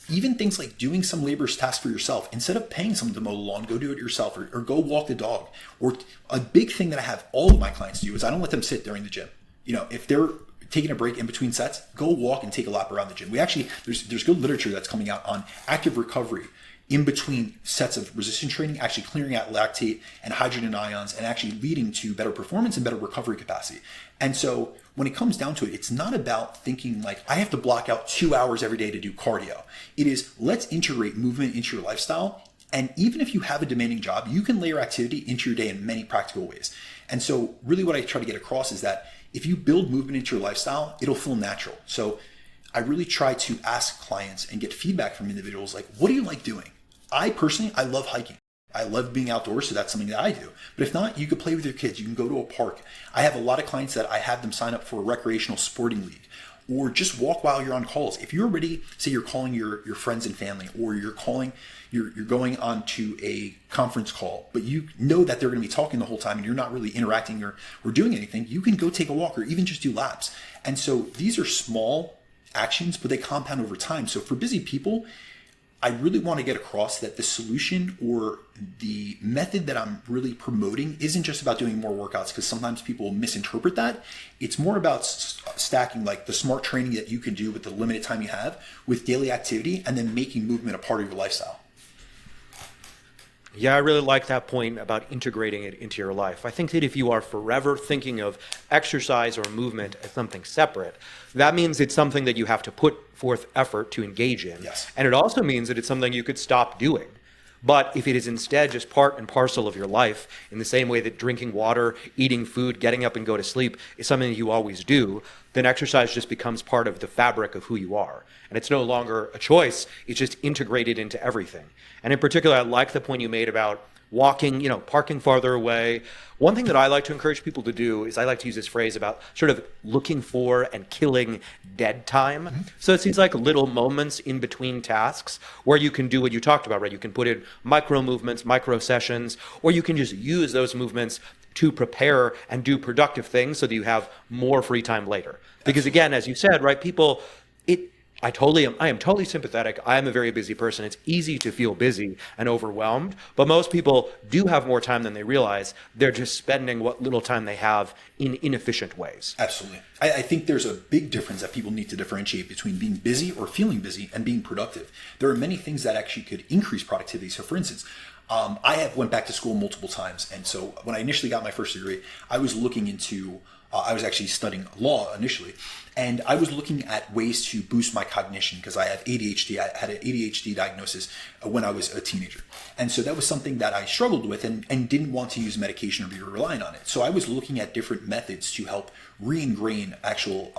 Even things like doing some laborious task for yourself. Instead of paying someone to mow the lawn, go do it yourself or go walk the dog. Or a big thing that I have all of my clients do is I don't let them sit during the gym. If they're taking a break in between sets, go walk and take a lap around the gym. We actually, there's good literature that's coming out on active recovery in between sets of resistance training, actually clearing out lactate and hydrogen ions and actually leading to better performance and better recovery capacity. And so when it comes down to it, it's not about thinking like I have to block out 2 hours every day to do cardio. It is let's integrate movement into your lifestyle. And even if you have a demanding job, you can layer activity into your day in many practical ways. And so really what I try to get across is that if you build movement into your lifestyle, it'll feel natural. So I really try to ask clients and get feedback from individuals like, what do you like doing? I personally love hiking. I love being outdoors, so that's something that I do. But if not, you could play with your kids. You can go to a park. I have a lot of clients that I have them sign up for a recreational sporting league, or just walk while you're on calls. If you're ready, say you're calling your friends and family, or you're going on to a conference call, but you know that they're going to be talking the whole time and you're not really interacting or doing anything, you can go take a walk or even just do laps. And so these are small actions, but they compound over time. So for busy people, I really want to get across that the solution or the method that I'm really promoting isn't just about doing more workouts, because sometimes people misinterpret that. It's more about stacking like the smart training that you can do with the limited time you have with daily activity, and then making movement a part of your lifestyle. Yeah, I really like that point about integrating it into your life. I think that if you are forever thinking of exercise or movement as something separate, that means it's something that you have to put forth effort to engage in. Yes. And it also means that it's something you could stop doing. But if it is instead just part and parcel of your life, in the same way that drinking water, eating food, getting up and go to sleep is something that you always do, then exercise just becomes part of the fabric of who you are. And it's no longer a choice, it's just integrated into everything. And in particular, I like the point you made about walking, parking farther away. One thing that I like to encourage people to do is I like to use this phrase about sort of looking for and killing dead time. Mm-hmm. So it's these like little moments in between tasks where you can do what you talked about, right? You can put in micro movements, micro sessions, or you can just use those movements to prepare and do productive things so that you have more free time later. Because again, as you said, right, people, I am totally sympathetic. I am a very busy person. It's easy to feel busy and overwhelmed, but most people do have more time than they realize. They're just spending what little time they have in inefficient ways. Absolutely. I think there's a big difference that people need to differentiate between being busy or feeling busy and being productive. There are many things that actually could increase productivity. So for instance, I have went back to school multiple times. And so when I initially got my first degree, I was looking into I was actually studying law initially, and I was looking at ways to boost my cognition because I have ADHD. I had an ADHD diagnosis when I was a teenager. And so that was something that I struggled with and didn't want to use medication or be reliant on it. So I was looking at different methods to help re-ingrain actual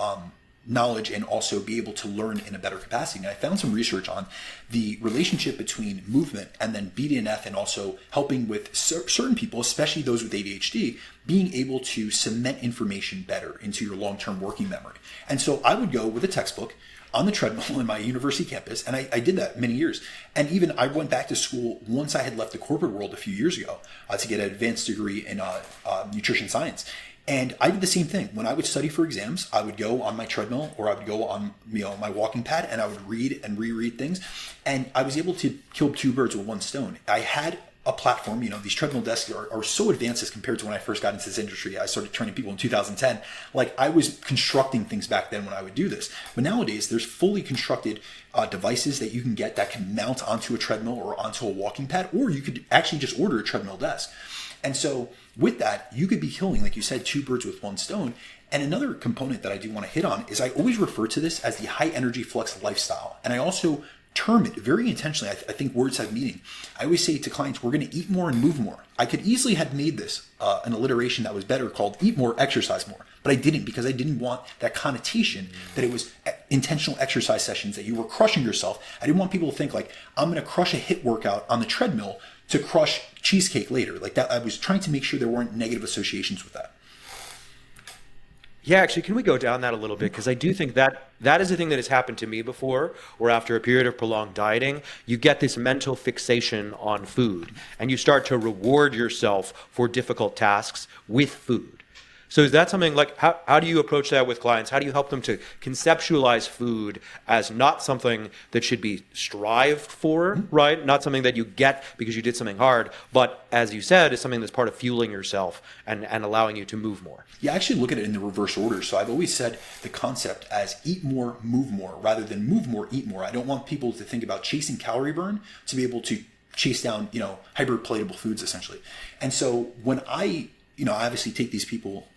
knowledge and also be able to learn in a better capacity. And I found some research on the relationship between movement and then BDNF, and also helping with certain people, especially those with ADHD, being able to cement information better into your long-term working memory. And so I would go with a textbook on the treadmill in my university campus, and I did that many years. And even I went back to school once I had left the corporate world a few years ago to get an advanced degree in nutrition science. And I did the same thing. When I would study for exams, I would go on my treadmill or I would go on my walking pad, and I would read and reread things. And I was able to kill two birds with one stone. I had a platform. These treadmill desks are so advanced as compared to when I first got into this industry. I started training people in 2010. Like, I was constructing things back then when I would do this. But nowadays, there's fully constructed devices that you can get that can mount onto a treadmill or onto a walking pad, or you could actually just order a treadmill desk. And so with that, you could be killing, like you said, two birds with one stone. And another component that I do want to hit on is I always refer to this as the high energy flux lifestyle. And I also term it very intentionally. I think words have meaning. I always say to clients, we're going to eat more and move more. I could easily have made this an alliteration that was better called eat more, exercise more. But I didn't, because I didn't want that connotation that it was intentional exercise sessions, that you were crushing yourself. I didn't want people to think like, I'm going to crush a HIIT workout on the treadmill to crush cheesecake later. Like that, I was trying to make sure there weren't negative associations with that. Yeah, actually, can we go down that a little bit? Because I do think that is a thing that has happened to me before, where after a period of prolonged dieting, you get this mental fixation on food, and you start to reward yourself for difficult tasks with food. So is that something like, how do you approach that with clients? How do you help them to conceptualize food as not something that should be strived for, right? Not something that you get because you did something hard, but as you said, is something that's part of fueling yourself and allowing you to move more. Yeah, I actually look at it in the reverse order. So I've always said the concept as eat more, move more, rather than move more, eat more. I don't want people to think about chasing calorie burn to be able to chase down, hyperpalatable foods essentially. And so when I obviously take these people,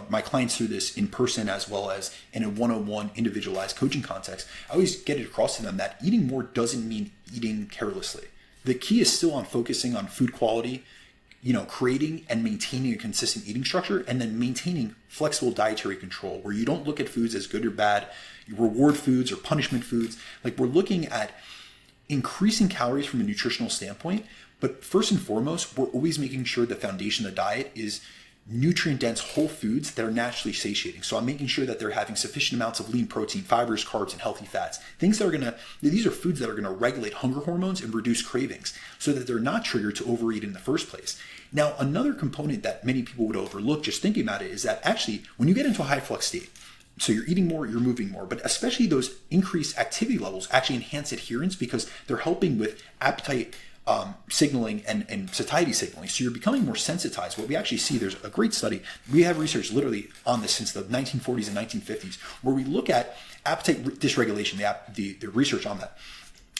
my clients through this in person as well as in a one-on-one individualized coaching context, I always get it across to them that eating more doesn't mean eating carelessly. The key is still on focusing on food quality, creating and maintaining a consistent eating structure, and then maintaining flexible dietary control where you don't look at foods as good or bad, you reward foods or punishment foods. Like, we're looking at increasing calories from a nutritional standpoint, But first and foremost, we're always making sure the foundation of the diet is nutrient-dense whole foods that are naturally satiating. So I'm making sure that they're having sufficient amounts of lean protein, fibers, carbs, and healthy fats. Things that are these are foods that are gonna regulate hunger hormones and reduce cravings so that they're not triggered to overeat in the first place. Now, another component that many people would overlook just thinking about it is that actually, when you get into a high flux state, so you're eating more, you're moving more, but especially those increased activity levels actually enhance adherence because they're helping with appetite signaling and satiety signaling. So you're becoming more sensitized. What we actually see, there's a great study. We have research literally on this since the 1940s and 1950s, where we look at appetite dysregulation, the research on that.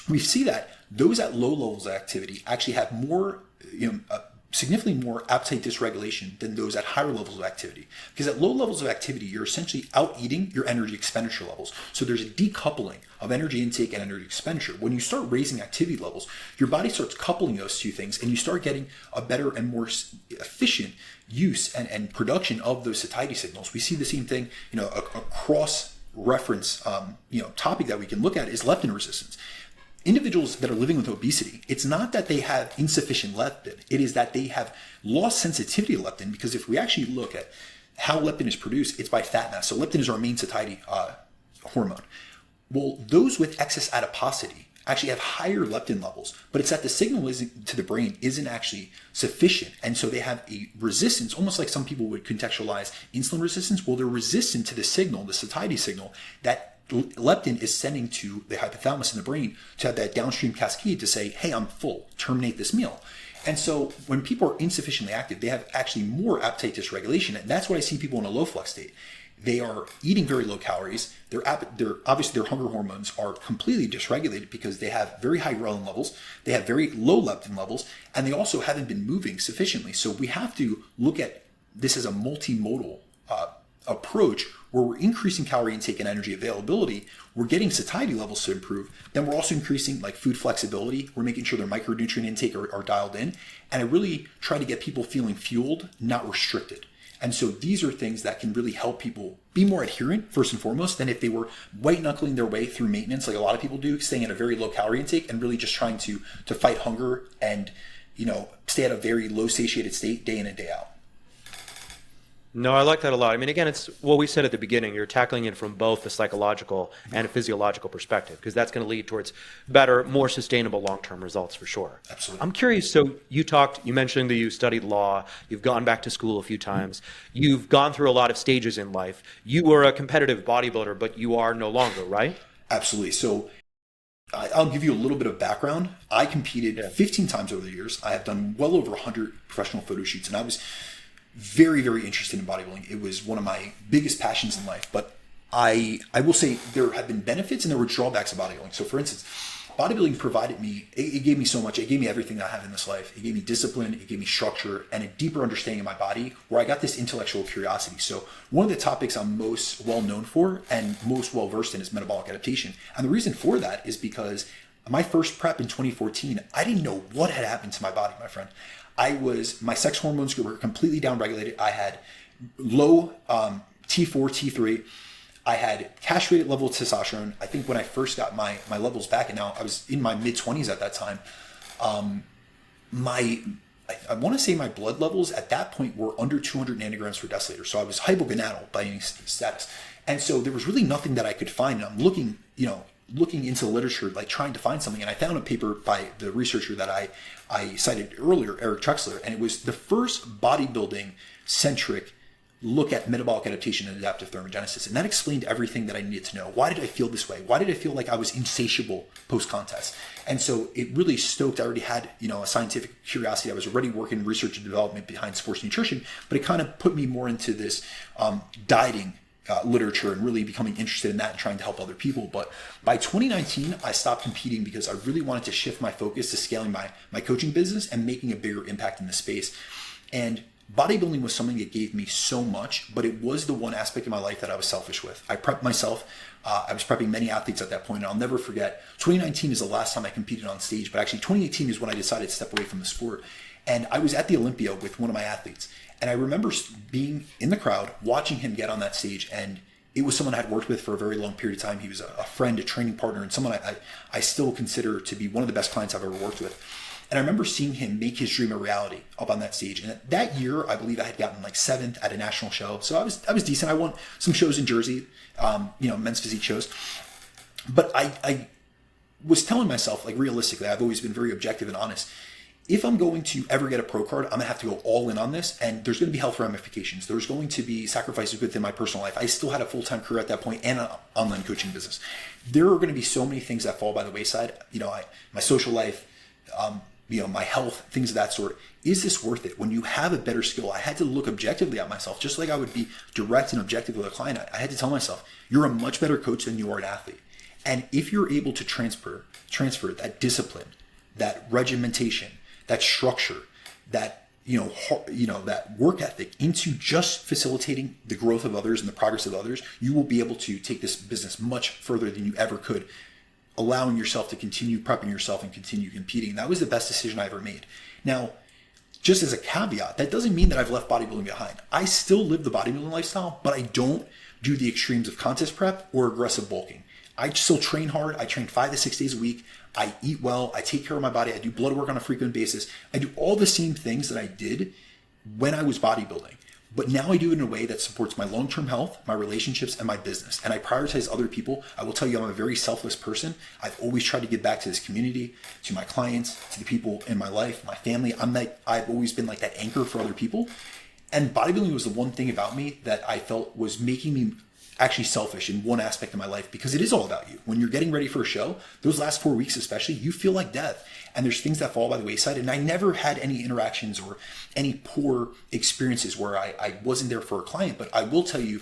We see that those at low levels of activity actually have more, significantly more appetite dysregulation than those at higher levels of activity. Because at low levels of activity, you're essentially out-eating your energy expenditure levels. So there's a decoupling of energy intake and energy expenditure. When you start raising activity levels, your body starts coupling those two things and you start getting a better and more efficient use and production of those satiety signals. We see the same thing, a cross-reference topic that we can look at is leptin resistance. Individuals that are living with obesity, it's not that they have insufficient leptin. It is that they have lost sensitivity to leptin, because if we actually look at how leptin is produced, it's by fat mass. So leptin is our main satiety hormone. Well, those with excess adiposity actually have higher leptin levels, but it's that the signal to the brain isn't actually sufficient. And so they have a resistance, almost like some people would contextualize insulin resistance. Well, they're resistant to the signal, the satiety signal, that leptin is sending to the hypothalamus in the brain to have that downstream cascade to say, hey, I'm full, terminate this meal. And so when people are insufficiently active, they have actually more appetite dysregulation. And that's what I see people in a low flux state. They are eating very low calories. Obviously their hunger hormones are completely dysregulated because they have very high ghrelin levels. They have very low leptin levels, and they also haven't been moving sufficiently. So we have to look at this as a multimodal approach where we're increasing calorie intake and energy availability, we're getting satiety levels to improve, then we're also increasing like food flexibility, we're making sure their micronutrient intake are dialed in, and I really try to get people feeling fueled, not restricted. And so these are things that can really help people be more adherent, first and foremost, than if they were white knuckling their way through maintenance like a lot of people do, staying at a very low calorie intake and really just trying to fight hunger and stay at a very low satiated state day in and day out. No, I like that a lot. I mean, again, it's what we said at the beginning. You're tackling it from both a psychological and a physiological perspective, because that's going to lead towards better, more sustainable long-term results for sure. Absolutely. I'm curious. So you mentioned that you studied law. You've gone back to school a few times. You've gone through a lot of stages in life. You were a competitive bodybuilder, but you are no longer, right? Absolutely. So I'll give you a little bit of background. I competed 15 times over the years. I have done well over 100 professional photo shoots, and I was very, very interested in bodybuilding. It was one of my biggest passions in life, but I will say there have been benefits and there were drawbacks of bodybuilding. So for instance, bodybuilding provided me, it gave me so much. It gave me everything that I have in this life. It gave me discipline, it gave me structure, and a deeper understanding of my body where I got this intellectual curiosity. So one of the topics I'm most well known for and most well versed in is metabolic adaptation. And the reason for that is because my first prep in 2014, I didn't know what had happened to my body, my friend. My sex hormones were completely downregulated. I had low T4, T3. I had castrated level of testosterone. I think when I first got my levels back, and now I was in my mid 20s at that time, I want to say my blood levels at that point were under 200 nanograms per deciliter. So I was hypogonadal by any status. And so there was really nothing that I could find. And I'm looking into the literature, like trying to find something. And I found a paper by the researcher that I cited earlier, Eric Trexler, and it was the first bodybuilding centric look at metabolic adaptation and adaptive thermogenesis. And that explained everything that I needed to know. Why did I feel this way? Why did I feel like I was insatiable post-contest? And so it really stoked. I already had, a scientific curiosity. I was already working research and development behind sports nutrition, but it kind of put me more into this dieting literature and really becoming interested in that and trying to help other people. But by 2019, I stopped competing because I really wanted to shift my focus to scaling my coaching business and making a bigger impact in the space. And bodybuilding was something that gave me so much, but it was the one aspect of my life that I was selfish with. I prepped myself. I was prepping many athletes at that point, and I'll never forget, 2019 is the last time I competed on stage, but actually 2018 is when I decided to step away from the sport. And I was at the Olympia with one of my athletes. And I remember being in the crowd, watching him get on that stage. And it was someone I had worked with for a very long period of time. He was a friend, a training partner, and someone I still consider to be one of the best clients I've ever worked with. And I remember seeing him make his dream a reality up on that stage. And that year, I believe I had gotten like 7th at a national show. So I was decent. I won some shows in Jersey, men's physique shows. But I was telling myself, like, realistically, I've always been very objective and honest. If I'm going to ever get a pro card, I'm going to have to go all in on this. And there's going to be health ramifications. There's going to be sacrifices within my personal life. I still had a full-time career at that point and an online coaching business. There are going to be so many things that fall by the wayside. My social life, my health, things of that sort. Is this worth it? When you have a better skill, I had to look objectively at myself, just like I would be direct and objective with a client. I had to tell myself, you're a much better coach than you are an athlete. And if you're able to transfer that discipline, that regimentation, that structure, that that work ethic into just facilitating the growth of others and the progress of others, you will be able to take this business much further than you ever could, allowing yourself to continue prepping yourself and continue competing. That was the best decision I ever made. Now, just as a caveat, that doesn't mean that I've left bodybuilding behind. I still live the bodybuilding lifestyle, but I don't do the extremes of contest prep or aggressive bulking. I still train hard. I train 5 to 6 days a week. I eat well. I take care of my body. I do blood work on a frequent basis. I do all the same things that I did when I was bodybuilding. But now I do it in a way that supports my long-term health, my relationships, and my business. And I prioritize other people. I will tell you, I'm a very selfless person. I've always tried to give back to this community, to my clients, to the people in my life, my family. I've always been like that anchor for other people. And bodybuilding was the one thing about me that I felt was making me actually selfish in one aspect of my life, because it is all about you. When you're getting ready for a show, those last 4 weeks especially, you feel like death. And there's things that fall by the wayside. And I never had any interactions or any poor experiences where I wasn't there for a client. But I will tell you,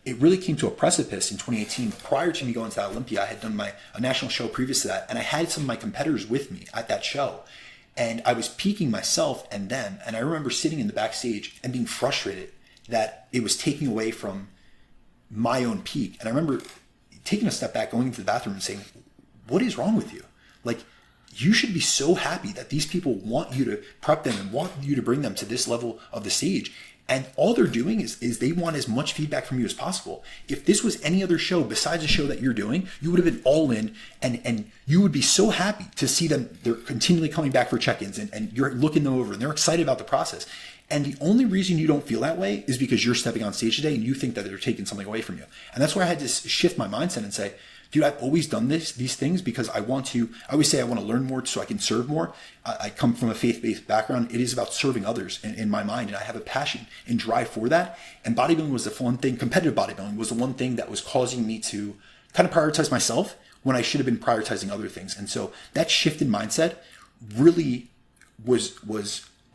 it really came to a precipice in 2018. Prior to me going to that Olympia, I had done a national show previous to that. And I had some of my competitors with me at that show. And I was peaking myself and them. And I remember sitting in the backstage and being frustrated that it was taking away from my own peak. And I remember taking a step back, going into the bathroom and saying, what is wrong with you? Like, you should be so happy that these people want you to prep them and want you to bring them to this level of the stage. And all they're doing is they want as much feedback from you as possible. If this was any other show besides the show that you're doing, you would have been all in, and you would be so happy to see them. They're continually coming back for check-ins, and you're looking them over and they're excited about the process. And the only reason you don't feel that way is because you're stepping on stage today and you think that they're taking something away from you. And that's where I had to shift my mindset and say, dude, I've always done these things because I always say I want to learn more so I can serve more. I come from a faith-based background. It is about serving others in my mind. And I have a passion and drive for that. And bodybuilding was the one thing, competitive bodybuilding was the one thing that was causing me to kind of prioritize myself when I should have been prioritizing other things. And so that shift in mindset really was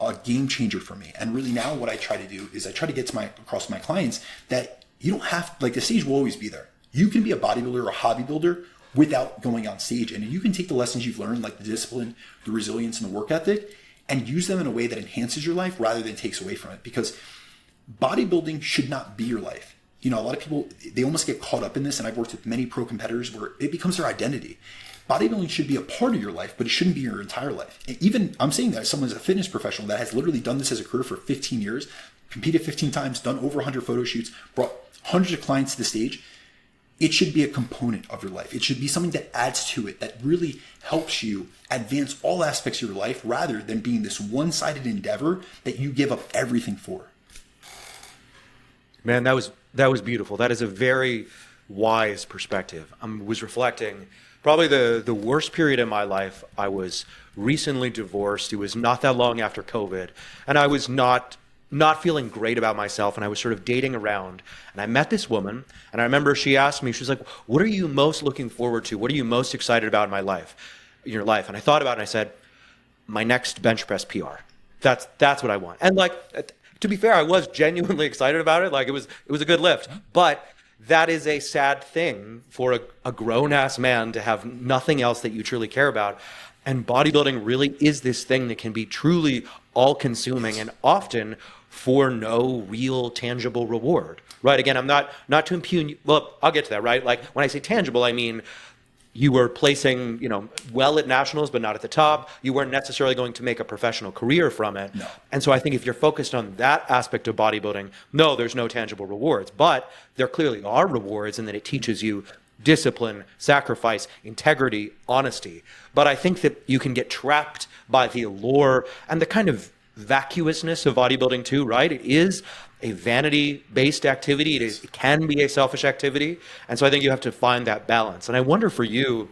a game changer for me. And really now what I try to do is I try to get across to my clients that you don't have, like, the stage will always be there. You can be a bodybuilder or a hobby builder without going on stage. And you can take the lessons you've learned, like the discipline, the resilience, and the work ethic, and use them in a way that enhances your life rather than takes away from it. Because bodybuilding should not be your life. A lot of people, they almost get caught up in this. And I've worked with many pro competitors where it becomes their identity. Bodybuilding should be a part of your life, but it shouldn't be your entire life. And even I'm saying that as someone who's a fitness professional that has literally done this as a career for 15 years, competed 15 times, done over 100 photo shoots, brought hundreds of clients to the stage. It should be a component of your life. It should be something that adds to it, that really helps you advance all aspects of your life rather than being this one-sided endeavor that you give up everything for. Man, that was beautiful. That is a very wise perspective. I was reflecting probably the worst period in my life. I was recently divorced. It was not that long after COVID. And I was not feeling great about myself. And I was sort of dating around. And I met this woman. And I remember she asked me, she was like, what are you most looking forward to? What are you most excited about in your life? And I thought about it and I said, my next bench press PR. That's what I want. And to be fair, I was genuinely excited about it. Like, it was a good lift. But that is a sad thing for a grown-ass man to have nothing else that you truly care about. And bodybuilding really is this thing that can be truly all-consuming and often for no real tangible reward, right? Again, I'm not to impugn, well, I'll get to that, right? Like, when I say tangible, I mean you were placing, well at nationals, but not at the top. You weren't necessarily going to make a professional career from it. No. And so I think if you're focused on that aspect of bodybuilding, no, there's no tangible rewards, but there clearly are rewards in that it teaches you discipline, sacrifice, integrity, honesty. But I think that you can get trapped by the allure and the kind of vacuousness of bodybuilding too, right? It is a vanity-based activity. It can be a selfish activity. And so I think you have to find that balance. And I wonder for you,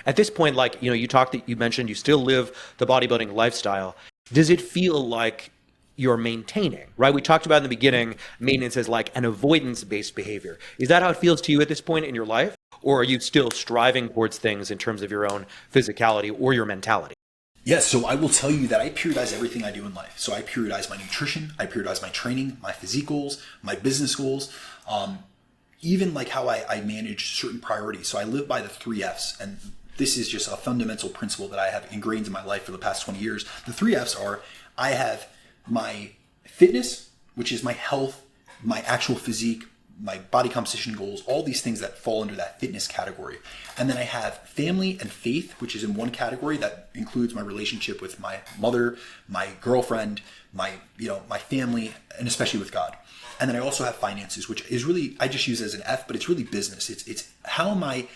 at this point, like, you mentioned you still live the bodybuilding lifestyle. Does it feel like you're maintaining, right? We talked about in the beginning, maintenance as like an avoidance-based behavior. Is that how it feels to you at this point in your life? Or are you still striving towards things in terms of your own physicality or your mentality? Yes, so I will tell you that I periodize everything I do in life. So I periodize my nutrition, I periodize my training, my physique goals, my business goals, even like how I manage certain priorities. So I live by the 3 Fs, and this is just a fundamental principle that I have ingrained in my life for the past 20 years. The 3 Fs are, I have my fitness, which is my health, my actual physique, my body composition goals, all these things that fall under that fitness category. And then I have family and faith, which is in one category that includes my relationship with my mother, my girlfriend, my family, and especially with God. And then I also have finances, which is really, I just use it as an F, but it's really business. It's how am I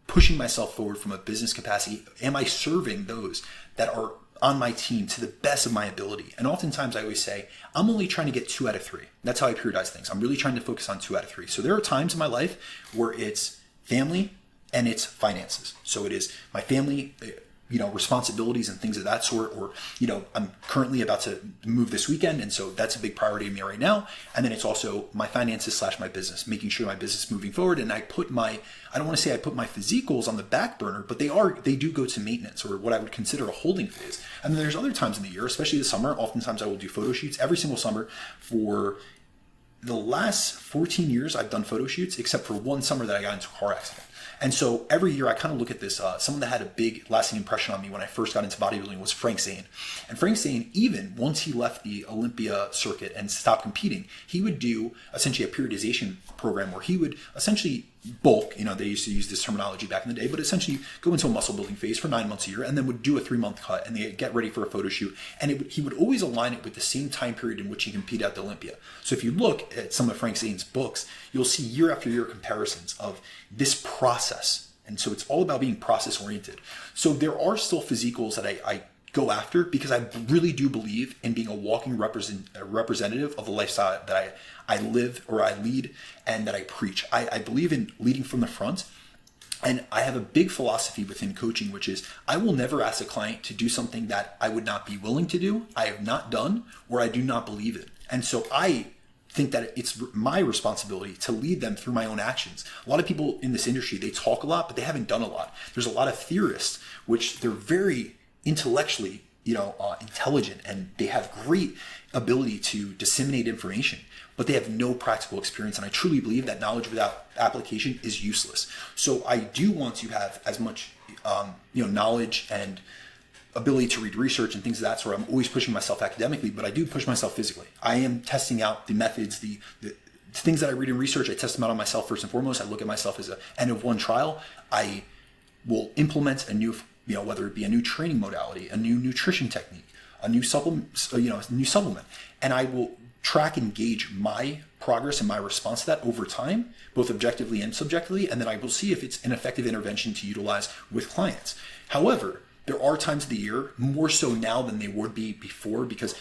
pushing myself forward from a business capacity? Am I serving those that are on my team to the best of my ability? And oftentimes I always say, I'm only trying to get 2 out of 3. That's how I periodize things. I'm really trying to focus on 2 out of 3. So there are times in my life where it's family and it's finances. So it is my family, responsibilities and things of that sort, or, I'm currently about to move this weekend. And so that's a big priority of me right now. And then it's also my finances / my business, making sure my business is moving forward. And I don't want to say I put my physique goals on the back burner, but they do go to maintenance, or what I would consider a holding phase. And then there's other times in the year, especially the summer, oftentimes I will do photo shoots every single summer. For the last 14 years, I've done photo shoots, except for one summer that I got into a car accident. And so every year I kind of look at this. Someone that had a big lasting impression on me when I first got into bodybuilding was Frank Zane. And Frank Zane, even once he left the Olympia circuit and stopped competing, he would do essentially a periodization program where he would essentially bulk, they used to use this terminology back in the day, but essentially go into a muscle building phase for 9 months a year, and then would do a 3-month cut, and they get ready for a photo shoot. And he would always align it with the same time period in which he competed at the Olympia. So if you look at some of Frank Zane's books, you'll see year after year comparisons of this process. And so it's all about being process oriented. So there are still physique goals that I go after, because I really do believe in being a walking representative of the lifestyle that I live, or I lead, and that I preach. I believe in leading from the front. And I have a big philosophy within coaching, which is I will never ask a client to do something that I would not be willing to do, I have not done, or I do not believe in. And so I think that it's my responsibility to lead them through my own actions. A lot of people in this industry, they talk a lot, but they haven't done a lot. There's a lot of theorists, which they're very intellectually, intelligent, and they have great ability to disseminate information, but they have no practical experience. And I truly believe that knowledge without application is useless. So I do want to have as much, knowledge and ability to read research and things of that sort. I'm always pushing myself academically, but I do push myself physically. I am testing out the methods, the things that I read in research. I test them out on myself first and foremost. I look at myself as an end of one trial. I will implement a new, whether it be a new training modality, a new nutrition technique, a new supplement, and I will track and gauge my progress and my response to that over time, both objectively and subjectively, and then I will see if it's an effective intervention to utilize with clients. However, there are times of the year, more so now than they would be before, because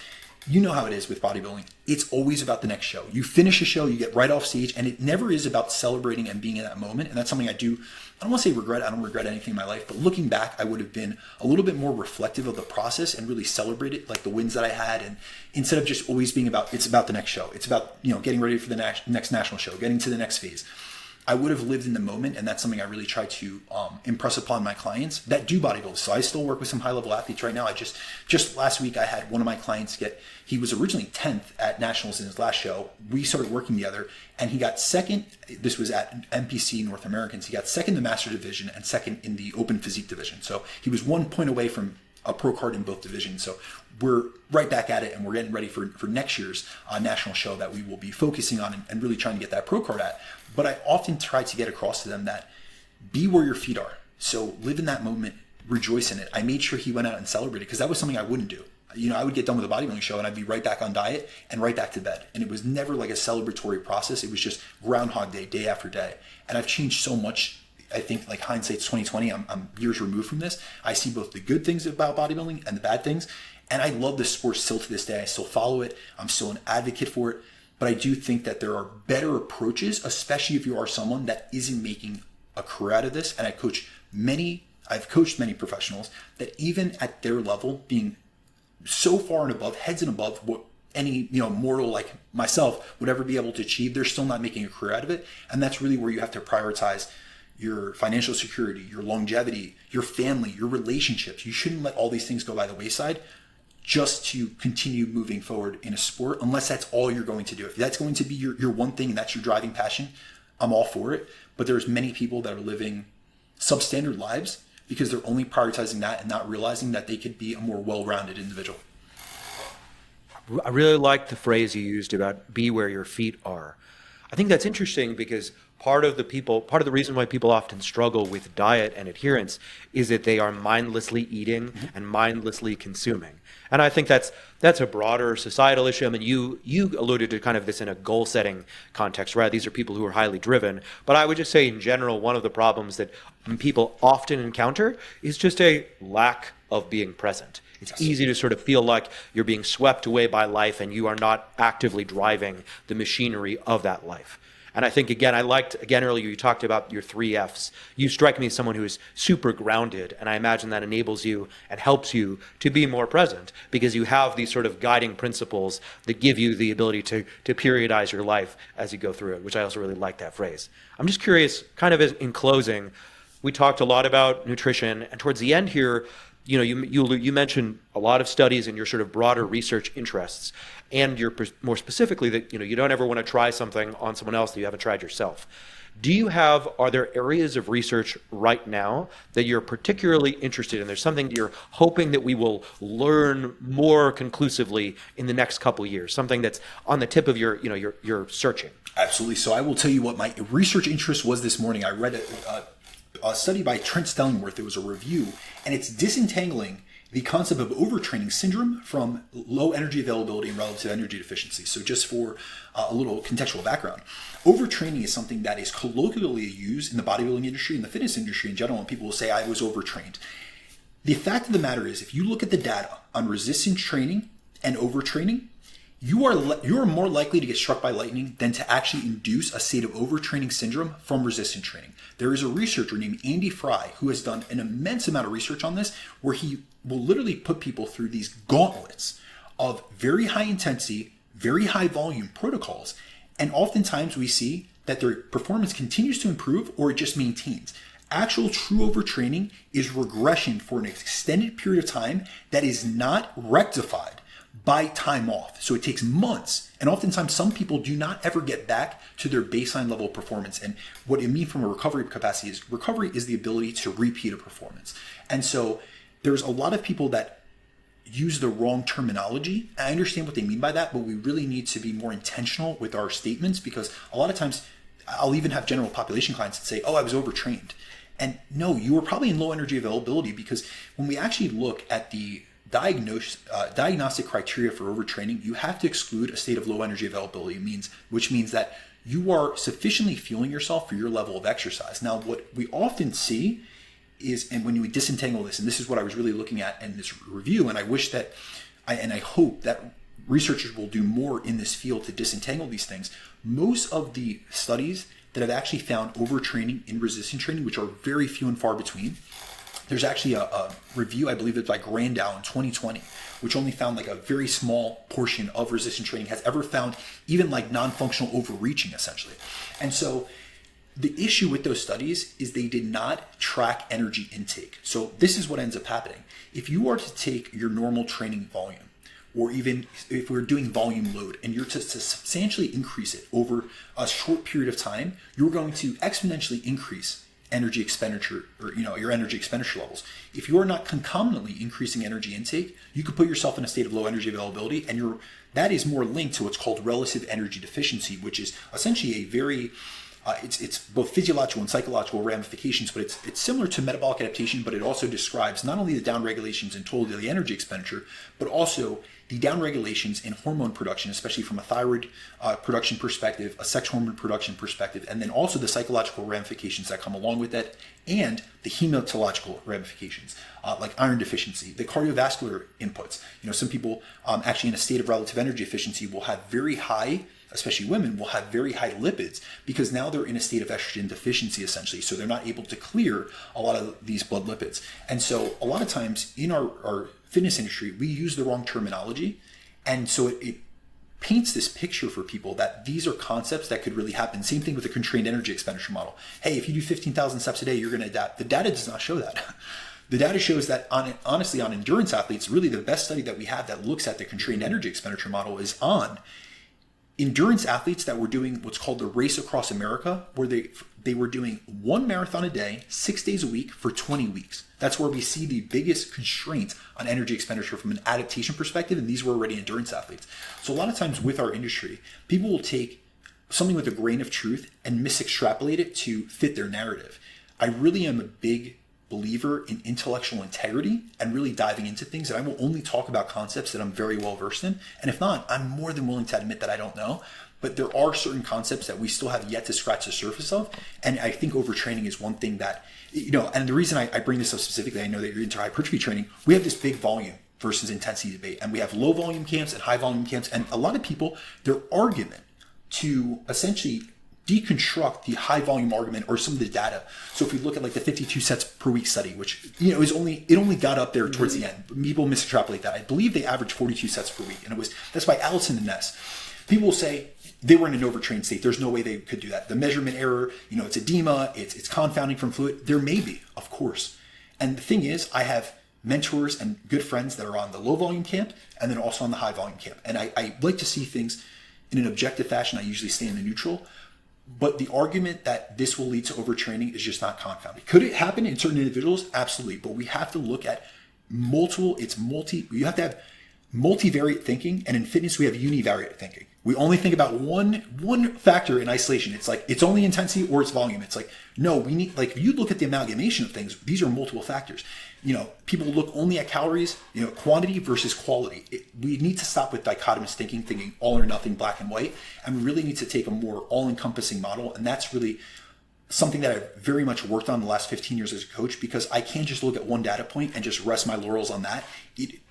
you know how it is with bodybuilding. It's always about the next show. You finish a show, you get right off stage, and it never is about celebrating and being in that moment. And that's something I don't want to say regret. I don't regret anything in my life, but looking back, I would have been a little bit more reflective of the process and really celebrate it, like the wins that I had. And instead of just always being it's about the next show. It's about, getting ready for the next national show, getting to the next phase. I would have lived in the moment, and that's something I really try to impress upon my clients that do bodybuilding. So I still work with some high-level athletes right now. I just last week I had one of my clients he was originally 10th at nationals in his last show. We started working together, and he got second. This was at NPC North Americans. He got second in the master division and second in the open physique division. So he was 1 point away from a pro card in both divisions. So we're right back at it, and we're getting ready for next year's national show that we will be focusing on and really trying to get that pro card at. But I often try to get across to them that be where your feet are. So live in that moment, rejoice in it. I made sure he went out and celebrated, because that was something I wouldn't do. I would get done with a bodybuilding show and I'd be right back on diet and right back to bed. And it was never like a celebratory process. It was just Groundhog Day, day after day. And I've changed so much. I think like hindsight's 2020. I'm years removed from this. I see both the good things about bodybuilding and the bad things. And I love this sport still to this day. I still follow it. I'm still an advocate for it. But I do think that there are better approaches, especially if you are someone that isn't making a career out of this. And I've coached many professionals that even at their level, being so far and above, heads and above what any mortal like myself would ever be able to achieve, they're still not making a career out of it. And that's really where you have to prioritize your financial security, your longevity, your family, your relationships. You shouldn't let all these things go by the wayside just to continue moving forward in a sport, unless that's all you're going to do. If that's going to be your one thing and that's your driving passion, I'm all for it. But there's many people that are living substandard lives because they're only prioritizing that and not realizing that they could be a more well-rounded individual. I really like the phrase you used about be where your feet are. I think that's interesting because part of the reason why people often struggle with diet and adherence is that they are mindlessly eating and mindlessly consuming. And I think that's a broader societal issue. I mean, you alluded to kind of this in a goal setting context, right? These are people who are highly driven. But I would just say in general, one of the problems that people often encounter is just a lack of being present. It's easy to sort of feel like you're being swept away by life and you are not actively driving the machinery of that life. And I think, again, earlier you talked about your 3 Fs. You strike me as someone who is super grounded, and I imagine that enables you and helps you to be more present because you have these sort of guiding principles that give you the ability to periodize your life as you go through it, which I also really like that phrase. I'm just curious, kind of in closing, we talked a lot about nutrition, and towards the end here, you mentioned a lot of studies and your sort of broader research interests, and more specifically that you don't ever want to try something on someone else that you haven't tried yourself. Are there areas of research right now that you're particularly interested in? There's something that you're hoping that we will learn more conclusively in the next couple of years, something that's on the tip of your searching. Absolutely. So I will tell you what my research interest was this morning. I read a study by Trent Stellingworth. It was a review, and it's disentangling the concept of overtraining syndrome from low energy availability and relative energy deficiency. So just for a little contextual background, overtraining is something that is colloquially used in the bodybuilding industry and the fitness industry in general, and people will say, I was overtrained. The fact of the matter is, if you look at the data on resistance training and overtraining, you are more likely to get struck by lightning than to actually induce a state of overtraining syndrome from resistance training. There is a researcher named Andy Fry who has done an immense amount of research on this, where he will literally put people through these gauntlets of very high intensity, very high volume protocols. And oftentimes we see that their performance continues to improve or it just maintains. Actual true overtraining is regression for an extended period of time that is not rectified by time off. So it takes months. And oftentimes some people do not ever get back to their baseline level of performance. And what it means from a recovery capacity is recovery is the ability to repeat a performance. And so there's a lot of people that use the wrong terminology. I understand what they mean by that, but we really need to be more intentional with our statements, because a lot of times I'll even have general population clients that say, oh, I was overtrained. And no, you were probably in low energy availability, because when we actually look at the diagnostic criteria for overtraining, you have to exclude a state of low energy availability, which means that you are sufficiently fueling yourself for your level of exercise. Now, what we often see is, and when we disentangle this, and this is what I was really looking at in this review, and I wish that, I hope that researchers will do more in this field to disentangle these things. Most of the studies that have actually found overtraining in resistance training, which are very few and far between, there's actually a review, I believe it's by Grandow in 2020, which only found like a very small portion of resistance training has ever found even like non-functional overreaching, essentially. And so the issue with those studies is they did not track energy intake. So this is what ends up happening. If you are to take your normal training volume, or even if we're doing volume load, and you're to substantially increase it over a short period of time, you're going to exponentially increase energy expenditure, or your energy expenditure levels. If you are not concomitantly increasing energy intake, you could put yourself in a state of low energy availability, and that is more linked to what's called relative energy deficiency, which is essentially a very It's both physiological and psychological ramifications, but it's similar to metabolic adaptation, but it also describes not only the downregulations in total daily energy expenditure, but also the downregulations in hormone production, especially from a thyroid production perspective, a sex hormone production perspective, and then also the psychological ramifications that come along with that, and the hematological ramifications, like iron deficiency, the cardiovascular inputs. Some people actually in a state of relative energy efficiency will have very high, especially women, will have very high lipids because now they're in a state of estrogen deficiency essentially. So they're not able to clear a lot of these blood lipids. And so a lot of times in our fitness industry, we use the wrong terminology. And so it paints this picture for people that these are concepts that could really happen. Same thing with the constrained energy expenditure model. Hey, if you do 15,000 steps a day, you're going to adapt. The data does not show that. The data shows that honestly on endurance athletes, really the best study that we have that looks at the constrained energy expenditure model is on endurance athletes that were doing what's called the Race Across America, where they were doing 1 marathon a day, 6 days a week for 20 weeks. That's where we see the biggest constraints on energy expenditure from an adaptation perspective, and these were already endurance athletes. So a lot of times with our industry, people will take something with a grain of truth and misextrapolate it to fit their narrative. I really am a big believer in intellectual integrity and really diving into things, and I will only talk about concepts that I'm very well versed in. And if not, I'm more than willing to admit that I don't know. But there are certain concepts that we still have yet to scratch the surface of. And I think overtraining is one thing that, and the reason I bring this up specifically, I know that you're into hypertrophy training, we have this big volume versus intensity debate. And we have low volume camps and high volume camps. And a lot of people, their argument to essentially deconstruct the high volume argument or some of the data. So if we look at like the 52 sets per week study, which is only got up there towards the end. People misextrapolate that. I believe they averaged 42 sets per week, and that's by Allison and Ness. People will say they were in an overtrained state. There's no way they could do that. The measurement error, it's edema, it's confounding from fluid. There may be, of course. And the thing is, I have mentors and good friends that are on the low volume camp and then also on the high volume camp. And I like to see things in an objective fashion. I usually stay in the neutral. But the argument that this will lead to overtraining is just not confounded. Could it happen in certain individuals? Absolutely. But we have to look at you have to have multivariate thinking. And in fitness, we have univariate thinking. We only think about one factor in isolation. It's like, it's only intensity or it's volume. It's like, no, we need, like, if you look at the amalgamation of things, these are multiple factors. People look only at calories, quantity versus quality. We need to stop with dichotomous thinking all or nothing, black and white. And we really need to take a more all-encompassing model. And that's really something that I've very much worked on the last 15 years as a coach, because I can't just look at one data point and just rest my laurels on that.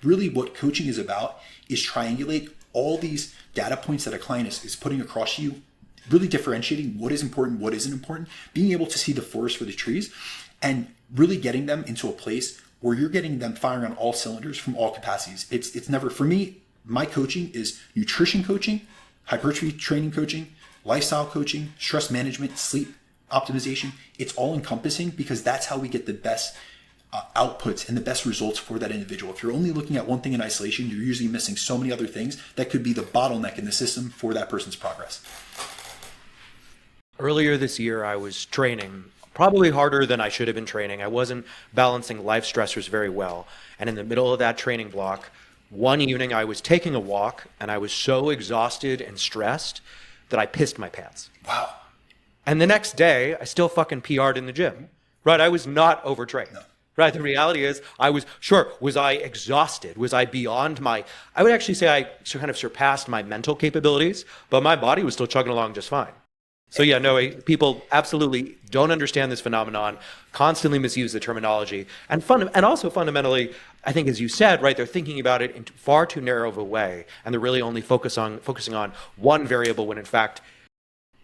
Really what coaching is about is triangulate all these data points that a client is putting across you, really differentiating what is important, what isn't important, being able to see the forest for the trees, and really getting them into a place where you're getting them firing on all cylinders from all capacities. It's never, for me, my coaching is nutrition coaching, hypertrophy training coaching, lifestyle coaching, stress management, sleep optimization. It's all encompassing because that's how we get the best outputs and the best results for that individual. If you're only looking at one thing in isolation, you're usually missing so many other things that could be the bottleneck in the system for that person's progress. Earlier this year, I was training probably harder than I should have been training. I wasn't balancing life stressors very well. And in the middle of that training block, one evening I was taking a walk and I was so exhausted and stressed that I pissed my pants. Wow. And the next day, I still fucking PR'd in the gym. Right? I was not overtrained. No. Right? The reality is, was I exhausted? Was I beyond I would actually say I kind of surpassed my mental capabilities, but my body was still chugging along just fine. So yeah, no, people absolutely don't understand this phenomenon, constantly misuse the terminology, and also fundamentally, I think as you said, right, they're thinking about it in far too narrow of a way, and they're really only focusing on one variable when in fact,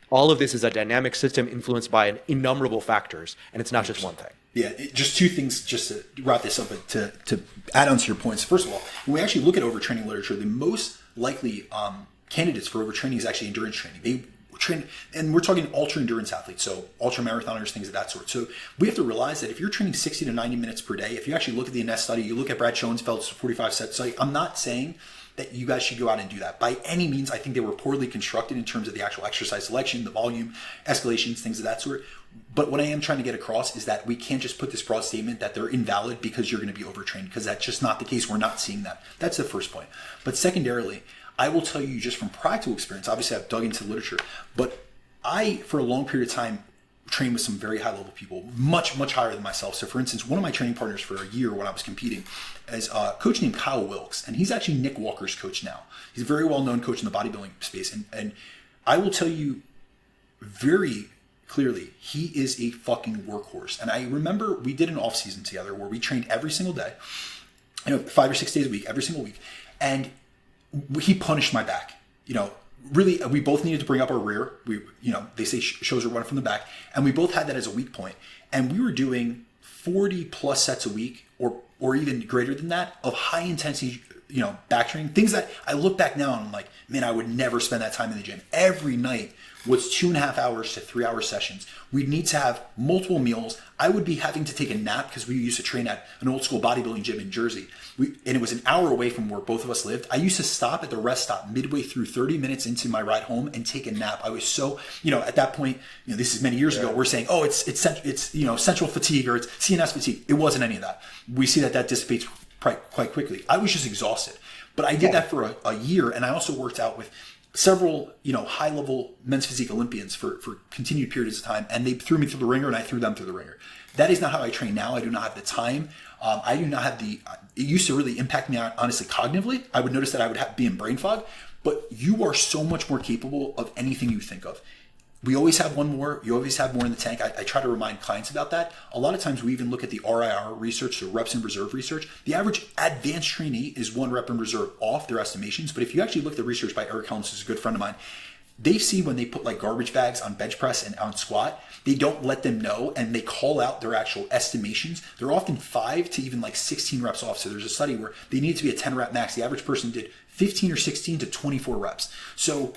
all of this is a dynamic system influenced by innumerable factors, and it's not just one thing. Yeah, just two things just to wrap this up, but to add on to your points. First of all, when we actually look at overtraining literature, the most likely candidates for overtraining is actually endurance training. They train, and we're talking ultra endurance athletes, so ultra marathoners, things of that sort. So we have to realize that if you're training 60 to 90 minutes per day, if you actually look at the Ness study, you look at Brad Schoenfeld's 45 set study, I'm not saying that you guys should go out and do that. By any means, I think they were poorly constructed in terms of the actual exercise selection, the volume, escalations, things of that sort. But what I am trying to get across is that we can't just put this broad statement that they're invalid because you're going to be overtrained, because that's just not the case. We're not seeing that. That's the first point. But secondarily, I will tell you just from practical experience, obviously I've dug into literature, but I, for a long period of time, trained with some very high level people, much, much higher than myself. So for instance, one of my training partners for a year when I was competing is a coach named Kyle Wilkes, and he's actually Nick Walker's coach now. He's a very well-known coach in the bodybuilding space. And I will tell you very clearly, he is a fucking workhorse. And I remember we did an off season together where we trained every single day, 5 or 6 days a week, every single week. And he punished my back, really, we both needed to bring up our rear. They say shows are run from the back, and we both had that as a weak point. And we were doing 40 plus sets a week, or even greater than that, of high intensity, back training. Things that I look back now and I'm like, man, I would never spend that time in the gym. Every night was 2.5 hours to 3 hour sessions. We'd need to have multiple meals. I would be having to take a nap because we used to train at an old school bodybuilding gym in Jersey. And it was an hour away from where both of us lived. I used to stop at the rest stop midway through 30 minutes into my ride home and take a nap. I was so, at that point, this is many years ago, we're saying, oh, it's central fatigue or it's CNS fatigue. It wasn't any of that. We see that dissipates quite quickly. I was just exhausted. But I did that for a year, and I also worked out with several, high-level men's physique Olympians for continued periods of time, and they threw me through the ringer, and I threw them through the ringer. That is not how I train now. I do not have the time. I do not have it used to really impact me, honestly, cognitively. I would notice that I would be in brain fog, but you are so much more capable of anything you think of. We always have one more. You always have more in the tank. I try to remind clients about that. A lot of times we even look at the RIR research, so reps in reserve research. The average advanced trainee is 1 rep in reserve off their estimations. But if you actually look at the research by Eric Helms, who's a good friend of mine, they see when they put like garbage bags on bench press and on squat, they don't let them know and they call out their actual estimations. They're often 5 to even like 16 reps off. So there's a study where they need to be a 10 rep max. The average person did 15 or 16 to 24 reps. So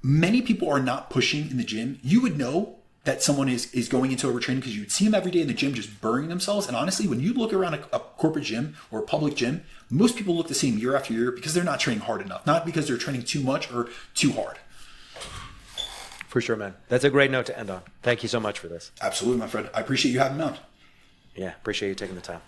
many people are not pushing in the gym. You would know that someone is going into overtraining because you would see them every day in the gym just burning themselves. And honestly, when you look around a corporate gym or a public gym, most people look the same year after year because they're not training hard enough, not because they're training too much or too hard. For sure, man. That's a great note to end on. Thank you so much for this. Absolutely, my friend. I appreciate you having me on. Yeah, appreciate you taking the time.